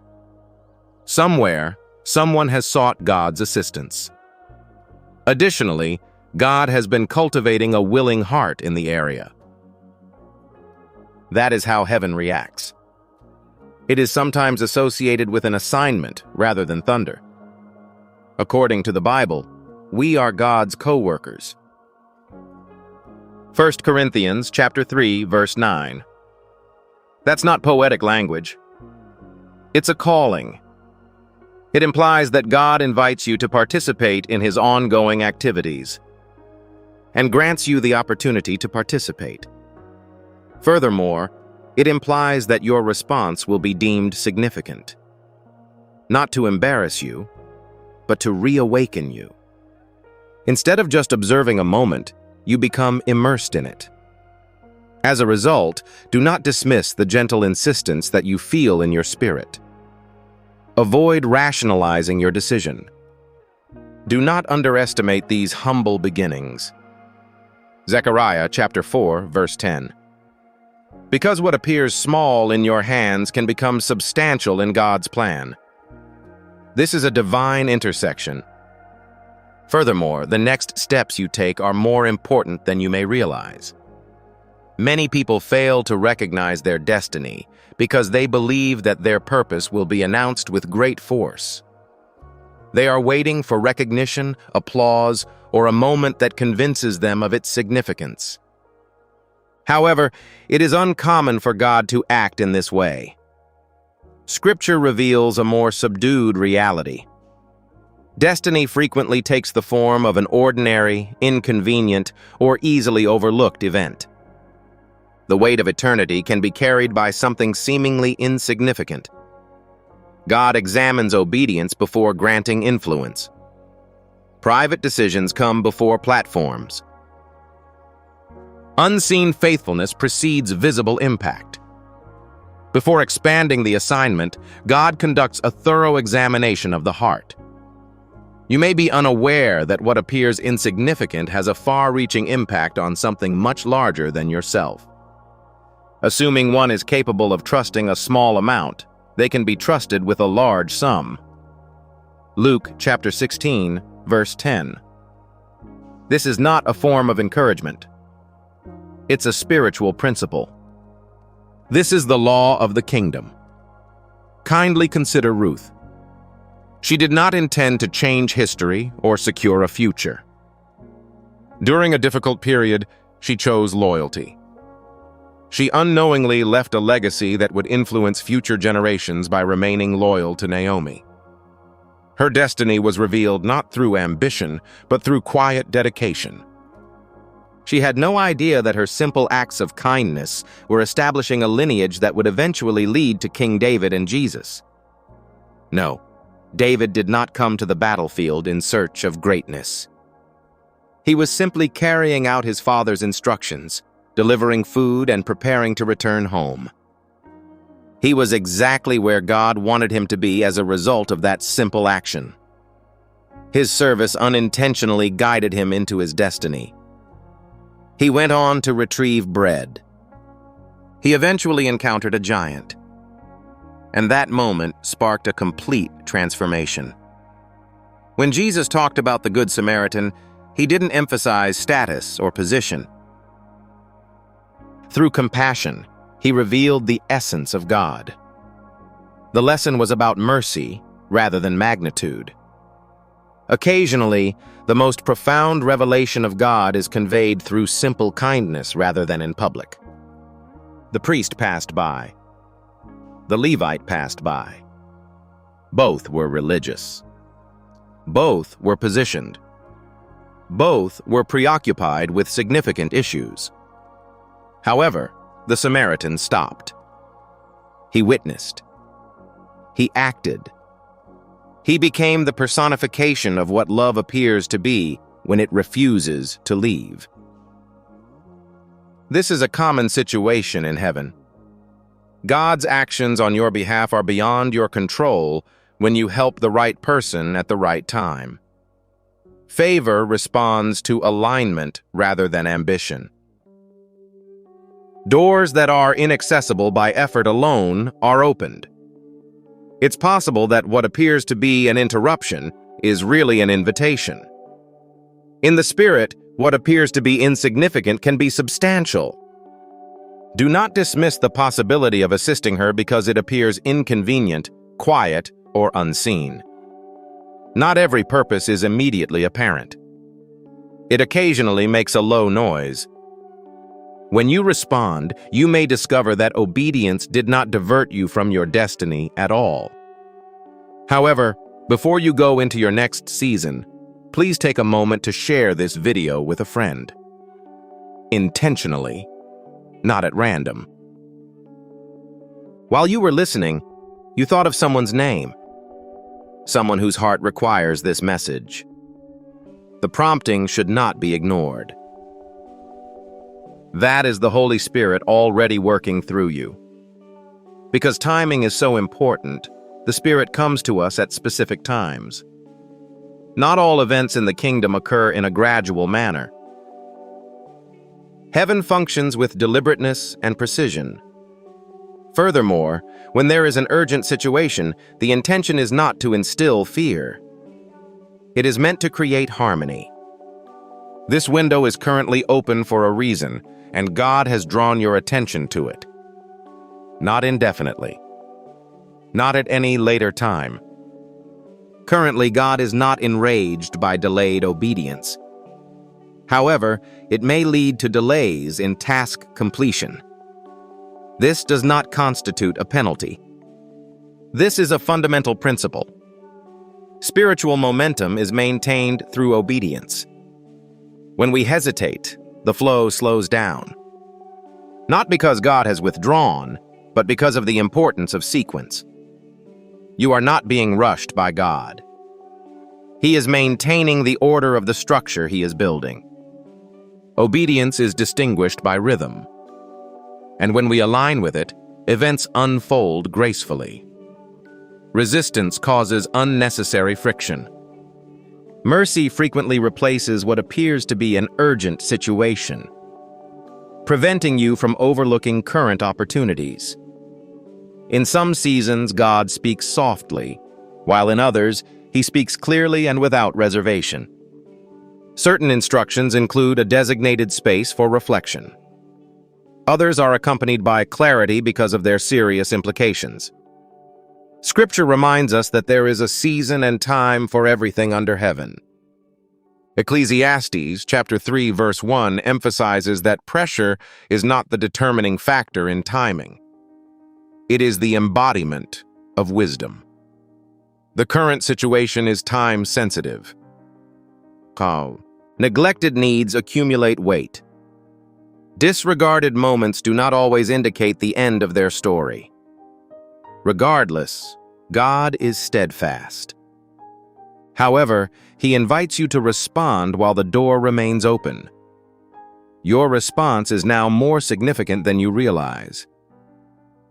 Somewhere, someone has sought God's assistance. Additionally, God has been cultivating a willing heart in the area. That is how heaven reacts. It is sometimes associated with an assignment rather than thunder. According to the Bible, we are God's co-workers. 1 Corinthians chapter 3, verse 9. That's not poetic language. It's a calling. It implies that God invites you to participate in His ongoing activities and grants you the opportunity to participate. Furthermore, it implies that your response will be deemed significant, not to embarrass you, but to reawaken you. Instead of just observing a moment, you become immersed in it. As a result, do not dismiss the gentle insistence that you feel in your spirit. Avoid rationalizing your decision. Do not underestimate these humble beginnings. Zechariah chapter 4, verse 10. Because what appears small in your hands can become substantial in God's plan. This is a divine intersection. Furthermore, the next steps you take are more important than you may realize. Many people fail to recognize their destiny because they believe that their purpose will be announced with great force. They are waiting for recognition, applause, or a moment that convinces them of its significance. However, it is uncommon for God to act in this way. Scripture reveals a more subdued reality. Destiny frequently takes the form of an ordinary, inconvenient, or easily overlooked event. The weight of eternity can be carried by something seemingly insignificant. God examines obedience before granting influence. Private decisions come before platforms. Unseen faithfulness precedes visible impact. Before expanding the assignment, God conducts a thorough examination of the heart. You may be unaware that what appears insignificant has a far-reaching impact on something much larger than yourself. Assuming one is capable of trusting a small amount, they can be trusted with a large sum. Luke chapter 16, verse 10. This is not a form of encouragement. It's a spiritual principle. This is the law of the kingdom. Kindly consider Ruth. She did not intend to change history or secure a future. During a difficult period, she chose loyalty. She unknowingly left a legacy that would influence future generations by remaining loyal to Naomi. Her destiny was revealed not through ambition, but through quiet dedication. She had no idea that her simple acts of kindness were establishing a lineage that would eventually lead to King David and Jesus. No, David did not come to the battlefield in search of greatness. He was simply carrying out his father's instructions, delivering food and preparing to return home. He was exactly where God wanted him to be as a result of that simple action. His service unintentionally guided him into his destiny. He went on to retrieve bread. He eventually encountered a giant, and that moment sparked a complete transformation. When Jesus talked about the Good Samaritan, he didn't emphasize status or position. Through compassion, he revealed the essence of God. The lesson was about mercy rather than magnitude. Occasionally, the most profound revelation of God is conveyed through simple kindness rather than in public. The priest passed by. The Levite passed by. Both were religious. Both were positioned. Both were preoccupied with significant issues. However, the Samaritan stopped. He witnessed. He acted. He became the personification of what love appears to be when it refuses to leave. This is a common situation in heaven. God's actions on your behalf are beyond your control when you help the right person at the right time. Favor responds to alignment rather than ambition. Doors that are inaccessible by effort alone are opened. It's possible that what appears to be an interruption is really an invitation. In the spirit, what appears to be insignificant can be substantial. Do not dismiss the possibility of assisting her because it appears inconvenient, quiet, or unseen. Not every purpose is immediately apparent. It occasionally makes a low noise. When you respond, you may discover that obedience did not divert you from your destiny at all. However, before you go into your next season, please take a moment to share this video with a friend. Intentionally, not at random. While you were listening, you thought of someone's name, someone whose heart requires this message. The prompting should not be ignored. That is the Holy Spirit already working through you. Because timing is so important, the Spirit comes to us at specific times. Not all events in the kingdom occur in a gradual manner. Heaven functions with deliberateness and precision. Furthermore, when there is an urgent situation, the intention is not to instill fear. It is meant to create harmony. This window is currently open for a reason, and God has drawn your attention to it. Not indefinitely. Not at any later time. Currently, God is not enraged by delayed obedience. However, it may lead to delays in task completion. This does not constitute a penalty. This is a fundamental principle. Spiritual momentum is maintained through obedience. When we hesitate, the flow slows down. Not because God has withdrawn, but because of the importance of sequence. You are not being rushed by God. He is maintaining the order of the structure He is building. Obedience is distinguished by rhythm. And when we align with it, events unfold gracefully. Resistance causes unnecessary friction. Mercy frequently replaces what appears to be an urgent situation, preventing you from overlooking current opportunities. In some seasons, God speaks softly, while in others, He speaks clearly and without reservation. Certain instructions include a designated space for reflection. Others are accompanied by clarity because of their serious implications. Scripture reminds us that there is a season and time for everything under heaven. Ecclesiastes chapter 3 verse 1 emphasizes that pressure is not the determining factor in timing. It is the embodiment of wisdom. The current situation is time-sensitive. Neglected needs accumulate weight. Disregarded moments do not always indicate the end of their story. Regardless, God is steadfast. However, He invites you to respond while the door remains open. Your response is now more significant than you realize.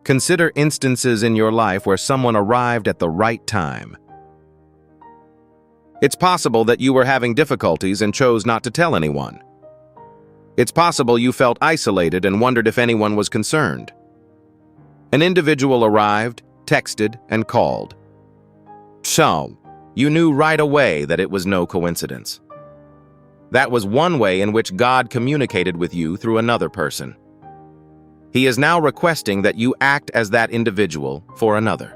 Consider instances in your life where someone arrived at the right time. It's possible that you were having difficulties and chose not to tell anyone. It's possible you felt isolated and wondered if anyone was concerned. An individual arrived, texted, and called. So, you knew right away that it was no coincidence. That was one way in which God communicated with you through another person. He is now requesting that you act as that individual for another.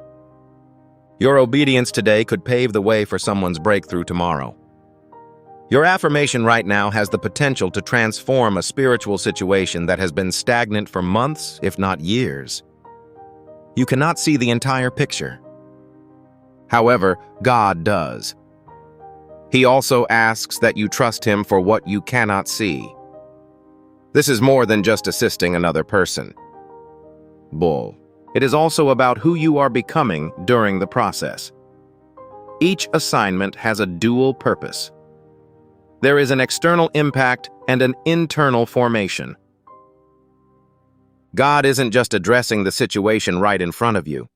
Your obedience today could pave the way for someone's breakthrough tomorrow. Your affirmation right now has the potential to transform a spiritual situation that has been stagnant for months, if not years. You cannot see the entire picture. However, God does. He also asks that you trust Him for what you cannot see. This is more than just assisting another person. It is also about who you are becoming during the process. Each assignment has a dual purpose. There is an external impact and an internal formation. God isn't just addressing the situation right in front of you.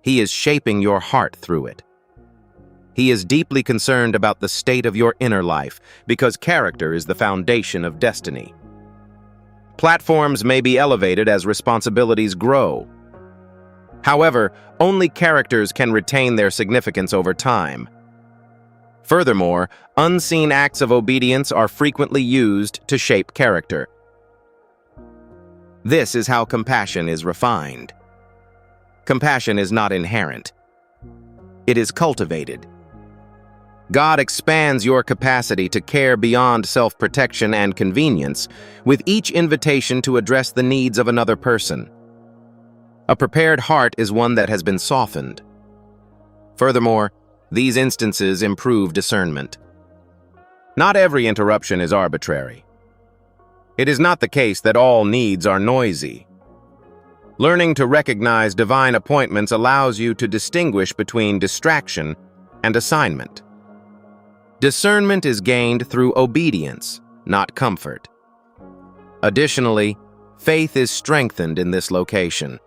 He is shaping your heart through it. He is deeply concerned about the state of your inner life because character is the foundation of destiny. Platforms may be elevated as responsibilities grow. However, only characters can retain their significance over time. Furthermore, unseen acts of obedience are frequently used to shape character. This is how compassion is refined. Compassion is not inherent. It is cultivated. God expands your capacity to care beyond self-protection and convenience with each invitation to address the needs of another person. A prepared heart is one that has been softened. Furthermore, these instances improve discernment. Not every interruption is arbitrary. It is not the case that all needs are noisy. Learning to recognize divine appointments allows you to distinguish between distraction and assignment. Discernment is gained through obedience, not comfort. Additionally, faith is strengthened in this location.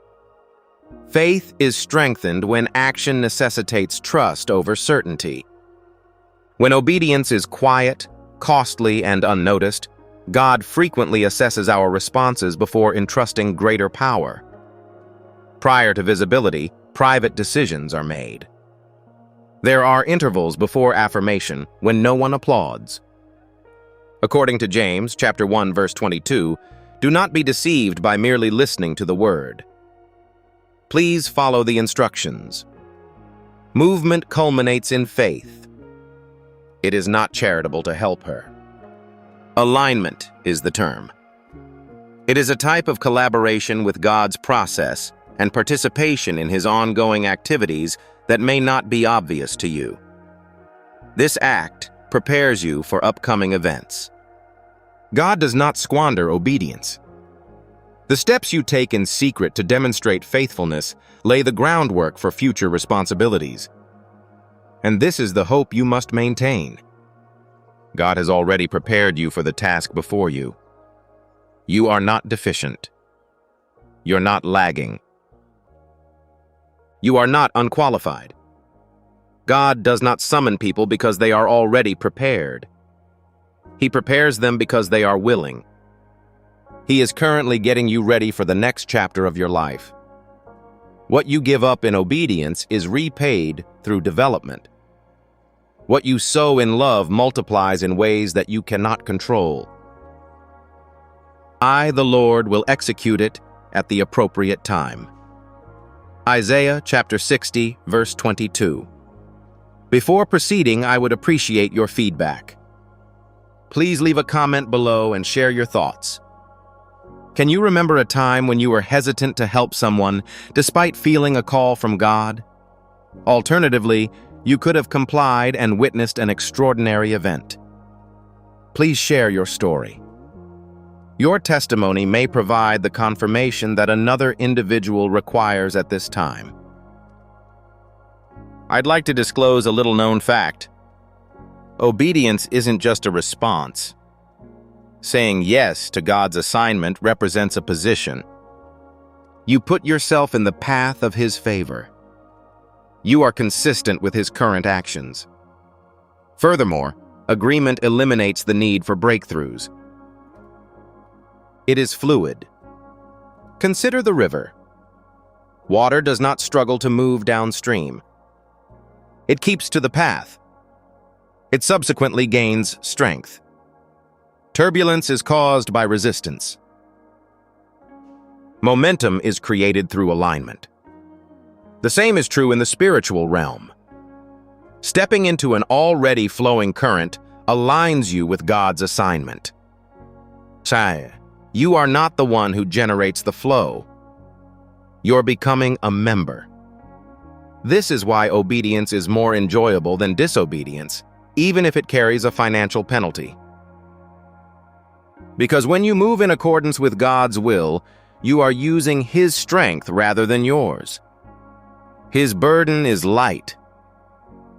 Faith is strengthened when action necessitates trust over certainty. When obedience is quiet, costly, and unnoticed, God frequently assesses our responses before entrusting greater power. Prior to visibility, private decisions are made. There are intervals before affirmation when no one applauds. According to James, chapter 1, verse 22, do not be deceived by merely listening to the word. Please follow the instructions. Movement culminates in faith. It is not charitable to help her. Alignment is the term. It is a type of collaboration with God's process and participation in His ongoing activities that may not be obvious to you. This act prepares you for upcoming events. God does not squander obedience. The steps you take in secret to demonstrate faithfulness lay the groundwork for future responsibilities. And this is the hope you must maintain. God has already prepared you for the task before you. You are not deficient. You're not lagging. You are not unqualified. God does not summon people because they are already prepared. He prepares them because they are willing. He is currently getting you ready for the next chapter of your life. What you give up in obedience is repaid through development. What you sow in love multiplies in ways that you cannot control. I, the Lord, will execute it at the appropriate time. Isaiah chapter 60, verse 22. Before proceeding, I would appreciate your feedback. Please leave a comment below and share your thoughts. Can you remember a time when you were hesitant to help someone despite feeling a call from God? Alternatively, you could have complied and witnessed an extraordinary event. Please share your story. Your testimony may provide the confirmation that another individual requires at this time. I'd like to disclose a little-known fact. Obedience isn't just a response. Saying yes to God's assignment represents a position. You put yourself in the path of His favor. You are consistent with His current actions. Furthermore, agreement eliminates the need for breakthroughs. It is fluid. Consider the river. Water does not struggle to move downstream. It keeps to the path. It subsequently gains strength. Turbulence is caused by resistance. Momentum is created through alignment. The same is true in the spiritual realm. Stepping into an already flowing current aligns you with God's assignment. You are not the one who generates the flow. You're becoming a member. This is why obedience is more enjoyable than disobedience, even if it carries a financial penalty. Because when you move in accordance with God's will, you are using His strength rather than yours. His burden is light.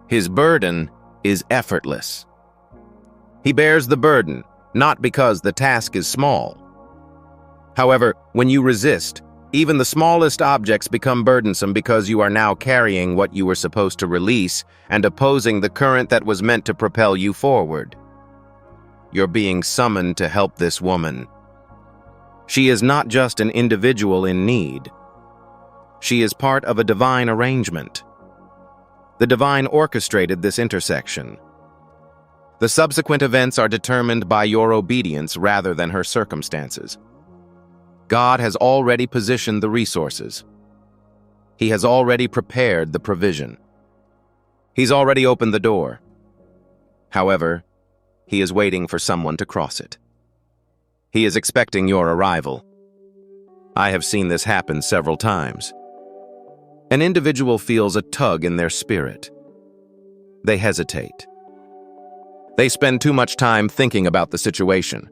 His burden is effortless. He bears the burden, not because the task is small. However, when you resist, even the smallest objects become burdensome because you are now carrying what you were supposed to release and opposing the current that was meant to propel you forward. You're being summoned to help this woman. She is not just an individual in need. She is part of a divine arrangement. The divine orchestrated this intersection. The subsequent events are determined by your obedience rather than her circumstances. God has already positioned the resources. He has already prepared the provision. He's already opened the door. However, He is waiting for someone to cross it. He is expecting your arrival. I have seen this happen several times. An individual feels a tug in their spirit. They hesitate. They spend too much time thinking about the situation.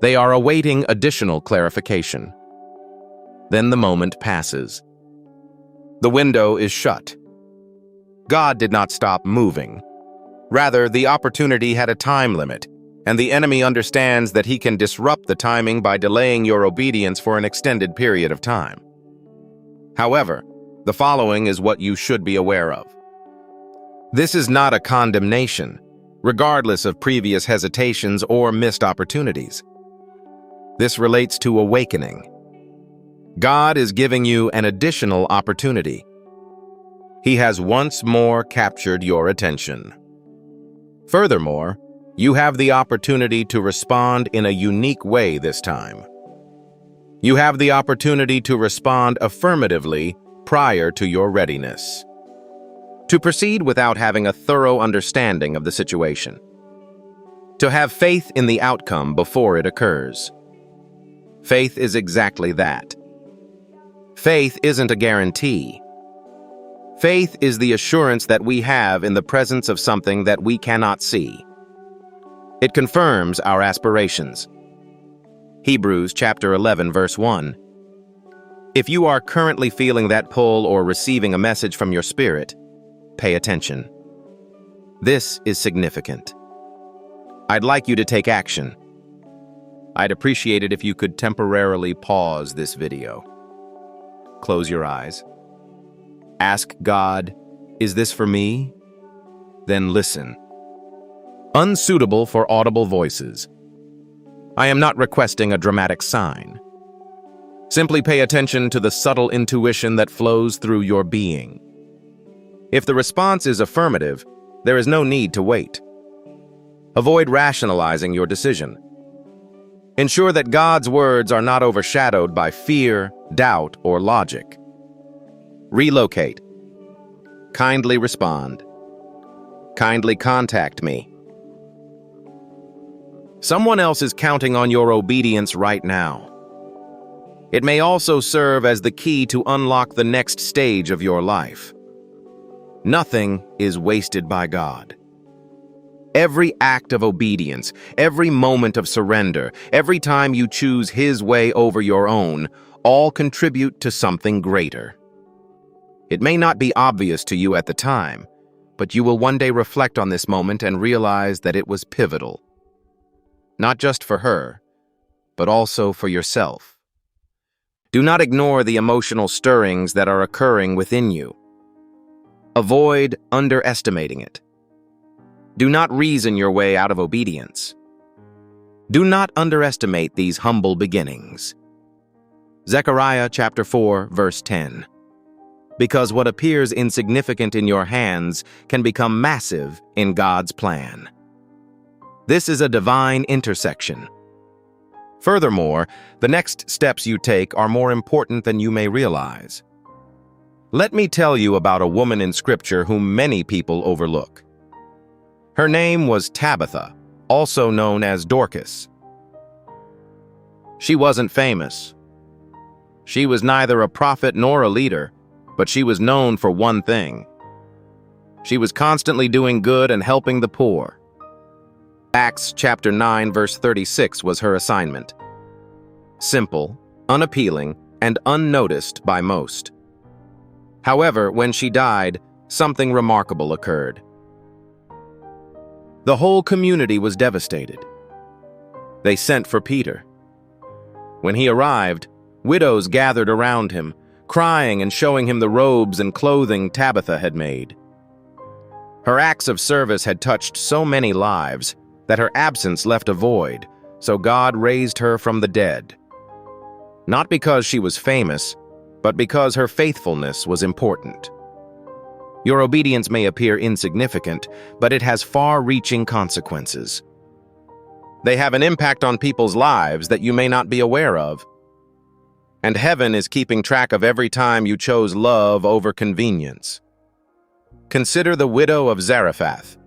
They are awaiting additional clarification. Then the moment passes. The window is shut. God did not stop moving. Rather, the opportunity had a time limit, and the enemy understands that he can disrupt the timing by delaying your obedience for an extended period of time. However, the following is what you should be aware of. This is not a condemnation, regardless of previous hesitations or missed opportunities. This relates to awakening. God is giving you an additional opportunity. He has once more captured your attention. Furthermore, you have the opportunity to respond in a unique way this time. You have the opportunity to respond affirmatively prior to your readiness. To proceed without having a thorough understanding of the situation. To have faith in the outcome before it occurs. Faith is exactly that. Faith isn't a guarantee. Faith is the assurance that we have in the presence of something that we cannot see. It confirms our aspirations. Hebrews chapter 11, verse 1. If you are currently feeling that pull or receiving a message from your spirit, pay attention. This is significant. I'd like you to take action. I'd appreciate it if you could temporarily pause this video. Close your eyes. Ask God, is this for me? Then listen. Unsuitable for audible voices. I am not requesting a dramatic sign. Simply pay attention to the subtle intuition that flows through your being. If the response is affirmative, there is no need to wait. Avoid rationalizing your decision. Ensure that God's words are not overshadowed by fear, doubt, or logic. Relocate. Kindly respond. Kindly contact me. Someone else is counting on your obedience right now. It may also serve as the key to unlock the next stage of your life. Nothing is wasted by God. Every act of obedience, every moment of surrender, every time you choose His way over your own, all contribute to something greater. It may not be obvious to you at the time, but you will one day reflect on this moment and realize that it was pivotal. Not just for her, but also for yourself. Do not ignore the emotional stirrings that are occurring within you. Avoid underestimating it. Do not reason your way out of obedience. Do not underestimate these humble beginnings. Zechariah chapter 4, verse 10. Because what appears insignificant in your hands can become massive in God's plan. This is a divine intersection. Furthermore, the next steps you take are more important than you may realize. Let me tell you about a woman in Scripture whom many people overlook. Her name was Tabitha, also known as Dorcas. She wasn't famous. She was neither a prophet nor a leader, but she was known for one thing. She was constantly doing good and helping the poor. Acts chapter 9, verse 36 was her assignment. Simple, unappealing, and unnoticed by most. However, when she died, something remarkable occurred. The whole community was devastated. They sent for Peter. When he arrived, widows gathered around him, crying and showing him the robes and clothing Tabitha had made. Her acts of service had touched so many lives that her absence left a void, so God raised her from the dead. Not because she was famous, but because her faithfulness was important. Your obedience may appear insignificant, but it has far-reaching consequences. They have an impact on people's lives that you may not be aware of. And heaven is keeping track of every time you chose love over convenience. Consider the widow of Zarephath.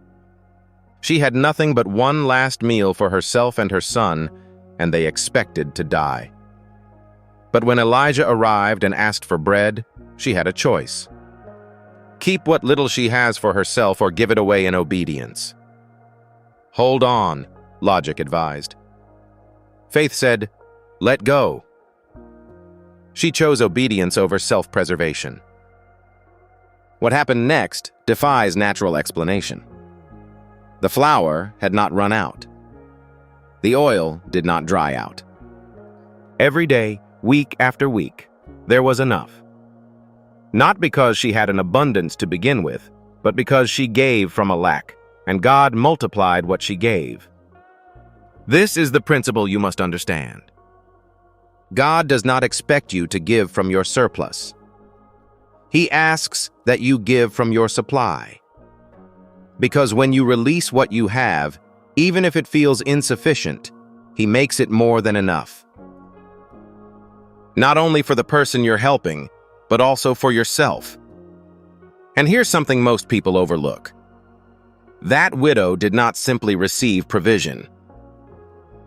She had nothing but one last meal for herself and her son, and they expected to die. But when Elijah arrived and asked for bread, she had a choice. Keep what little she has for herself or give it away in obedience. Hold on, logic advised. Faith said, let go. She chose obedience over self-preservation. What happened next defies natural explanation. The flour had not run out. The oil did not dry out. Every day, week after week, there was enough. Not because she had an abundance to begin with, but because she gave from a lack, and God multiplied what she gave. This is the principle you must understand. God does not expect you to give from your surplus. He asks that you give from your supply. Because when you release what you have, even if it feels insufficient, He makes it more than enough. Not only for the person you're helping, but also for yourself. And here's something most people overlook. That widow did not simply receive provision.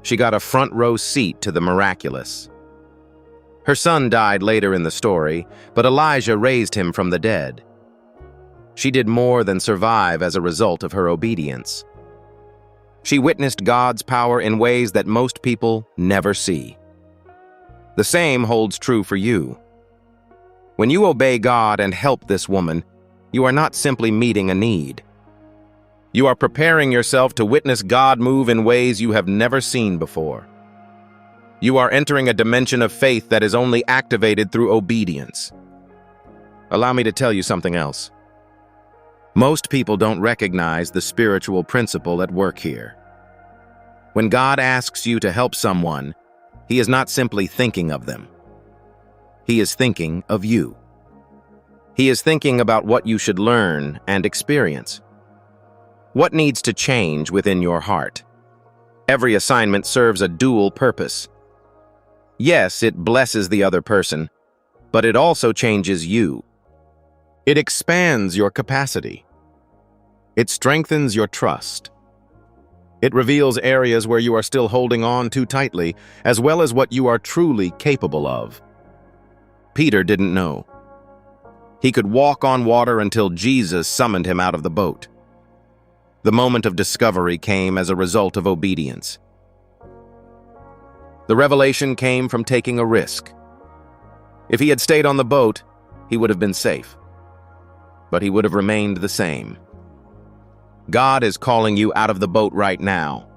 She got a front row seat to the miraculous. Her son died later in the story, but Elijah raised him from the dead. She did more than survive as a result of her obedience. She witnessed God's power in ways that most people never see. The same holds true for you. When you obey God and help this woman, you are not simply meeting a need. You are preparing yourself to witness God move in ways you have never seen before. You are entering a dimension of faith that is only activated through obedience. Allow me to tell you something else. Most people don't recognize the spiritual principle at work here. When God asks you to help someone, He is not simply thinking of them. He is thinking of you. He is thinking about what you should learn and experience. What needs to change within your heart? Every assignment serves a dual purpose. Yes, it blesses the other person, but it also changes you. It expands your capacity. It strengthens your trust. It reveals areas where you are still holding on too tightly, as well as what you are truly capable of. Peter didn't know. He could walk on water until Jesus summoned him out of the boat. The moment of discovery came as a result of obedience. The revelation came from taking a risk. If he had stayed on the boat, he would have been safe. But he would have remained the same. God is calling you out of the boat right now.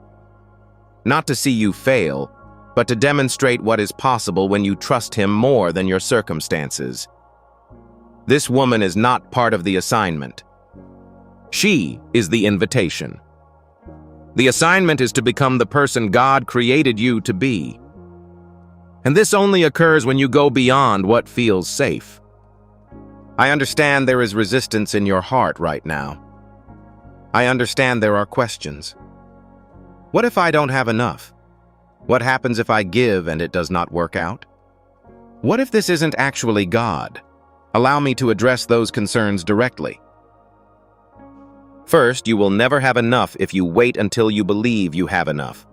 Not to see you fail, but to demonstrate what is possible when you trust Him more than your circumstances. This woman is not part of the assignment. She is the invitation. The assignment is to become the person God created you to be. And this only occurs when you go beyond what feels safe. I understand there is resistance in your heart right now. I understand there are questions. What if I don't have enough? What happens if I give and it does not work out? What if this isn't actually God? Allow me to address those concerns directly. First, you will never have enough if you wait until you believe you have enough.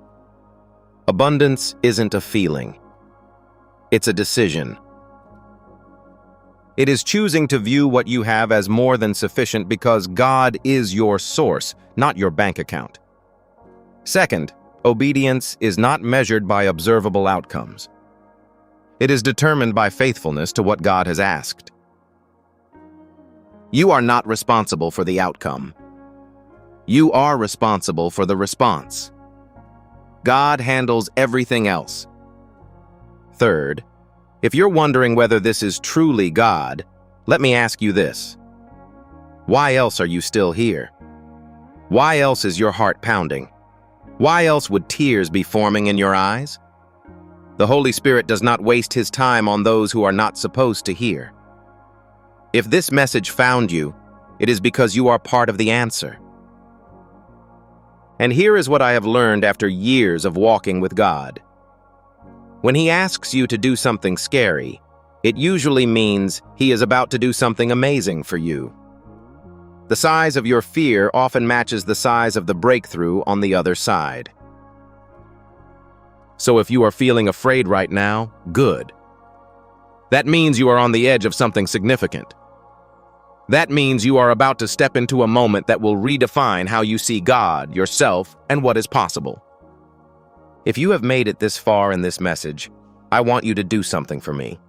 Abundance isn't a feeling. It's a decision. It is choosing to view what you have as more than sufficient because God is your source, not your bank account. Second, obedience is not measured by observable outcomes. It is determined by faithfulness to what God has asked. You are not responsible for the outcome. You are responsible for the response. God handles everything else. Third, if you're wondering whether this is truly God, let me ask you this. Why else are you still here? Why else is your heart pounding? Why else would tears be forming in your eyes? The Holy Spirit does not waste His time on those who are not supposed to hear. If this message found you, it is because you are part of the answer. And here is what I have learned after years of walking with God. When he asks you to do something scary, it usually means he is about to do something amazing for you. The size of your fear often matches the size of the breakthrough on the other side. So if you are feeling afraid right now, good. That means you are on the edge of something significant. That means you are about to step into a moment that will redefine how you see God, yourself, and what is possible. If you have made it this far in this message, I want you to do something for me.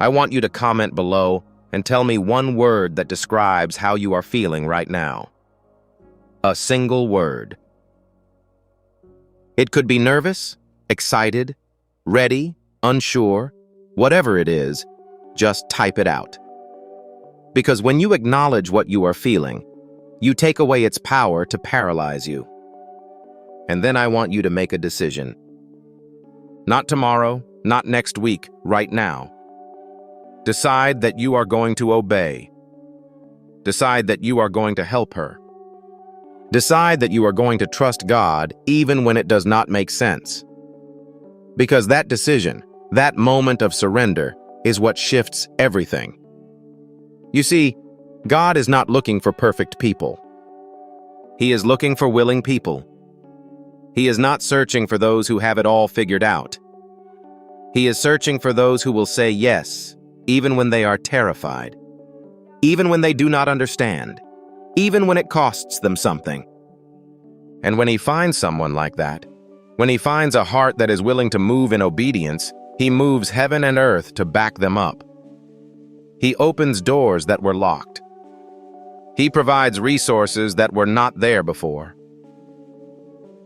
I want you to comment below and tell me one word that describes how you are feeling right now. A single word. It could be nervous, excited, ready, unsure, whatever it is, just type it out. Because when you acknowledge what you are feeling, you take away its power to paralyze you. And then I want you to make a decision. Not tomorrow, not next week, right now. Decide that you are going to obey. Decide that you are going to help her. Decide that you are going to trust God even when it does not make sense. Because that decision, that moment of surrender, is what shifts everything. You see, God is not looking for perfect people. He is looking for willing people. He is not searching for those who have it all figured out. He is searching for those who will say yes, even when they are terrified, even when they do not understand, even when it costs them something. And when he finds someone like that, when he finds a heart that is willing to move in obedience, he moves heaven and earth to back them up. He opens doors that were locked. He provides resources that were not there before.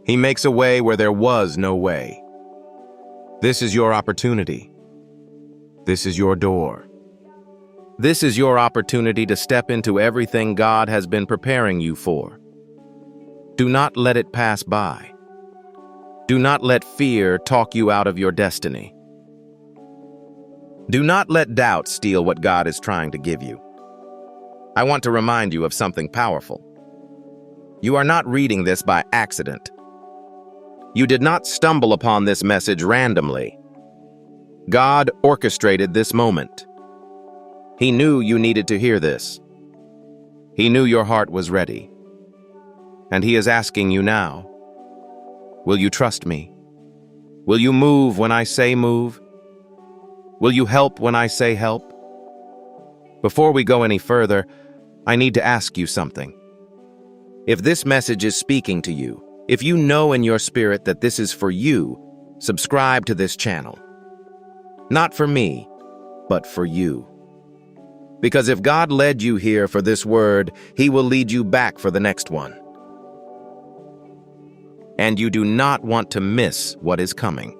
He makes a way where there was no way. This is your opportunity. This is your door. This is your opportunity to step into everything God has been preparing you for. Do not let it pass by. Do not let fear talk you out of your destiny. Do not let doubt steal what God is trying to give you. I want to remind you of something powerful. You are not reading this by accident. You did not stumble upon this message randomly. God orchestrated this moment. He knew you needed to hear this. He knew your heart was ready. And he is asking you now, will you trust me? Will you move when I say move? Will you help when I say help? Before we go any further, I need to ask you something. If this message is speaking to you, if you know in your spirit that this is for you, subscribe to this channel. Not for me, but for you. Because if God led you here for this word, he will lead you back for the next one. And you do not want to miss what is coming.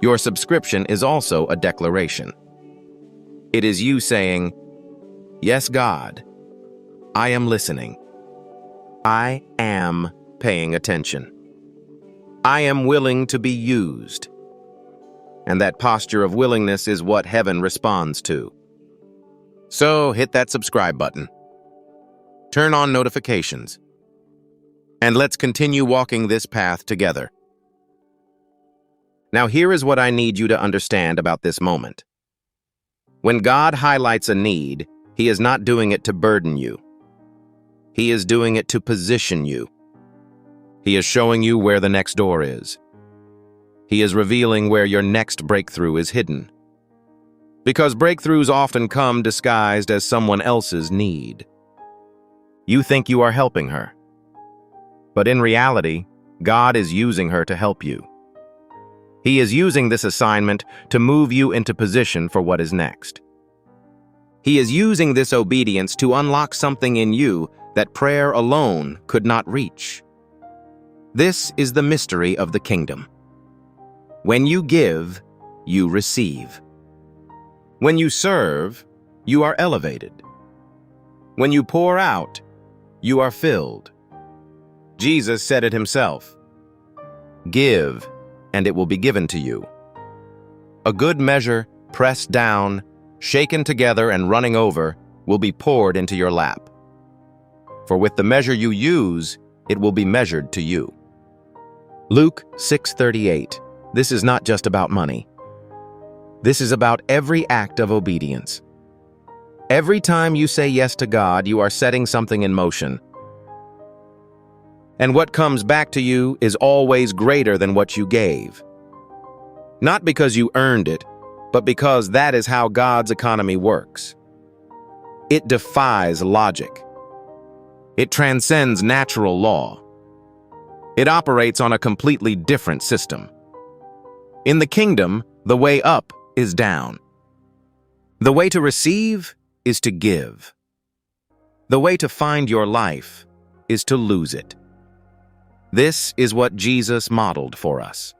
Your subscription is also a declaration. It is you saying, "Yes, God, I am listening. I am paying attention. I am willing to be used." And that posture of willingness is what heaven responds to. So hit that subscribe button. Turn on notifications. And let's continue walking this path together. Now here is what I need you to understand about this moment. When God highlights a need, he is not doing it to burden you. He is doing it to position you. He is showing you where the next door is. He is revealing where your next breakthrough is hidden. Because breakthroughs often come disguised as someone else's need. You think you are helping her. But in reality, God is using her to help you. He is using this assignment to move you into position for what is next. He is using this obedience to unlock something in you that prayer alone could not reach. This is the mystery of the kingdom. When you give, you receive. When you serve, you are elevated. When you pour out, you are filled. Jesus said it himself. Give, and it will be given to you. A good measure, pressed down, shaken together, and running over, will be poured into your lap. For with the measure you use, it will be measured to you. Luke 6:38. This is not just about money. This is about every act of obedience. Every time you say yes to God, you are setting something in motion. And what comes back to you is always greater than what you gave. Not because you earned it, but because that is how God's economy works. It defies logic. It transcends natural law. It operates on a completely different system. In the kingdom, the way up is down. The way to receive is to give. The way to find your life is to lose it. This is what Jesus modeled for us.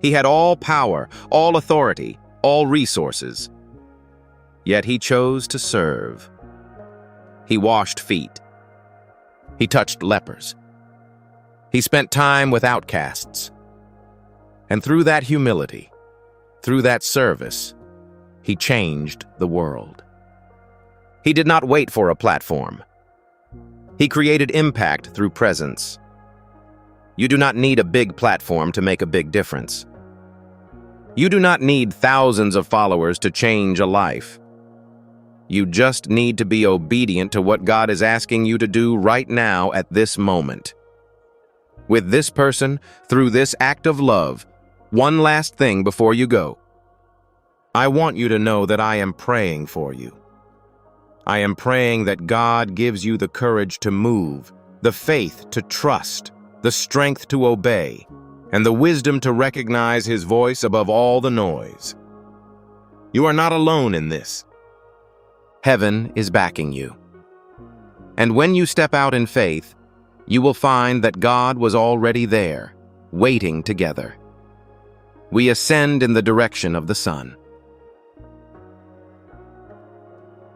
He had all power, all authority, all resources. Yet he chose to serve. He washed feet. He touched lepers. He spent time with outcasts. And through that humility, through that service, he changed the world. He did not wait for a platform. He created impact through presence. You do not need a big platform to make a big difference. You do not need thousands of followers to change a life. You just need to be obedient to what God is asking you to do right now at this moment. With this person, through this act of love, one last thing before you go. I want you to know that I am praying for you. I am praying that God gives you the courage to move, the faith to trust, the strength to obey, and the wisdom to recognize His voice above all the noise. You are not alone in this. Heaven is backing you. And when you step out in faith, you will find that God was already there, waiting together. We ascend in the direction of the sun.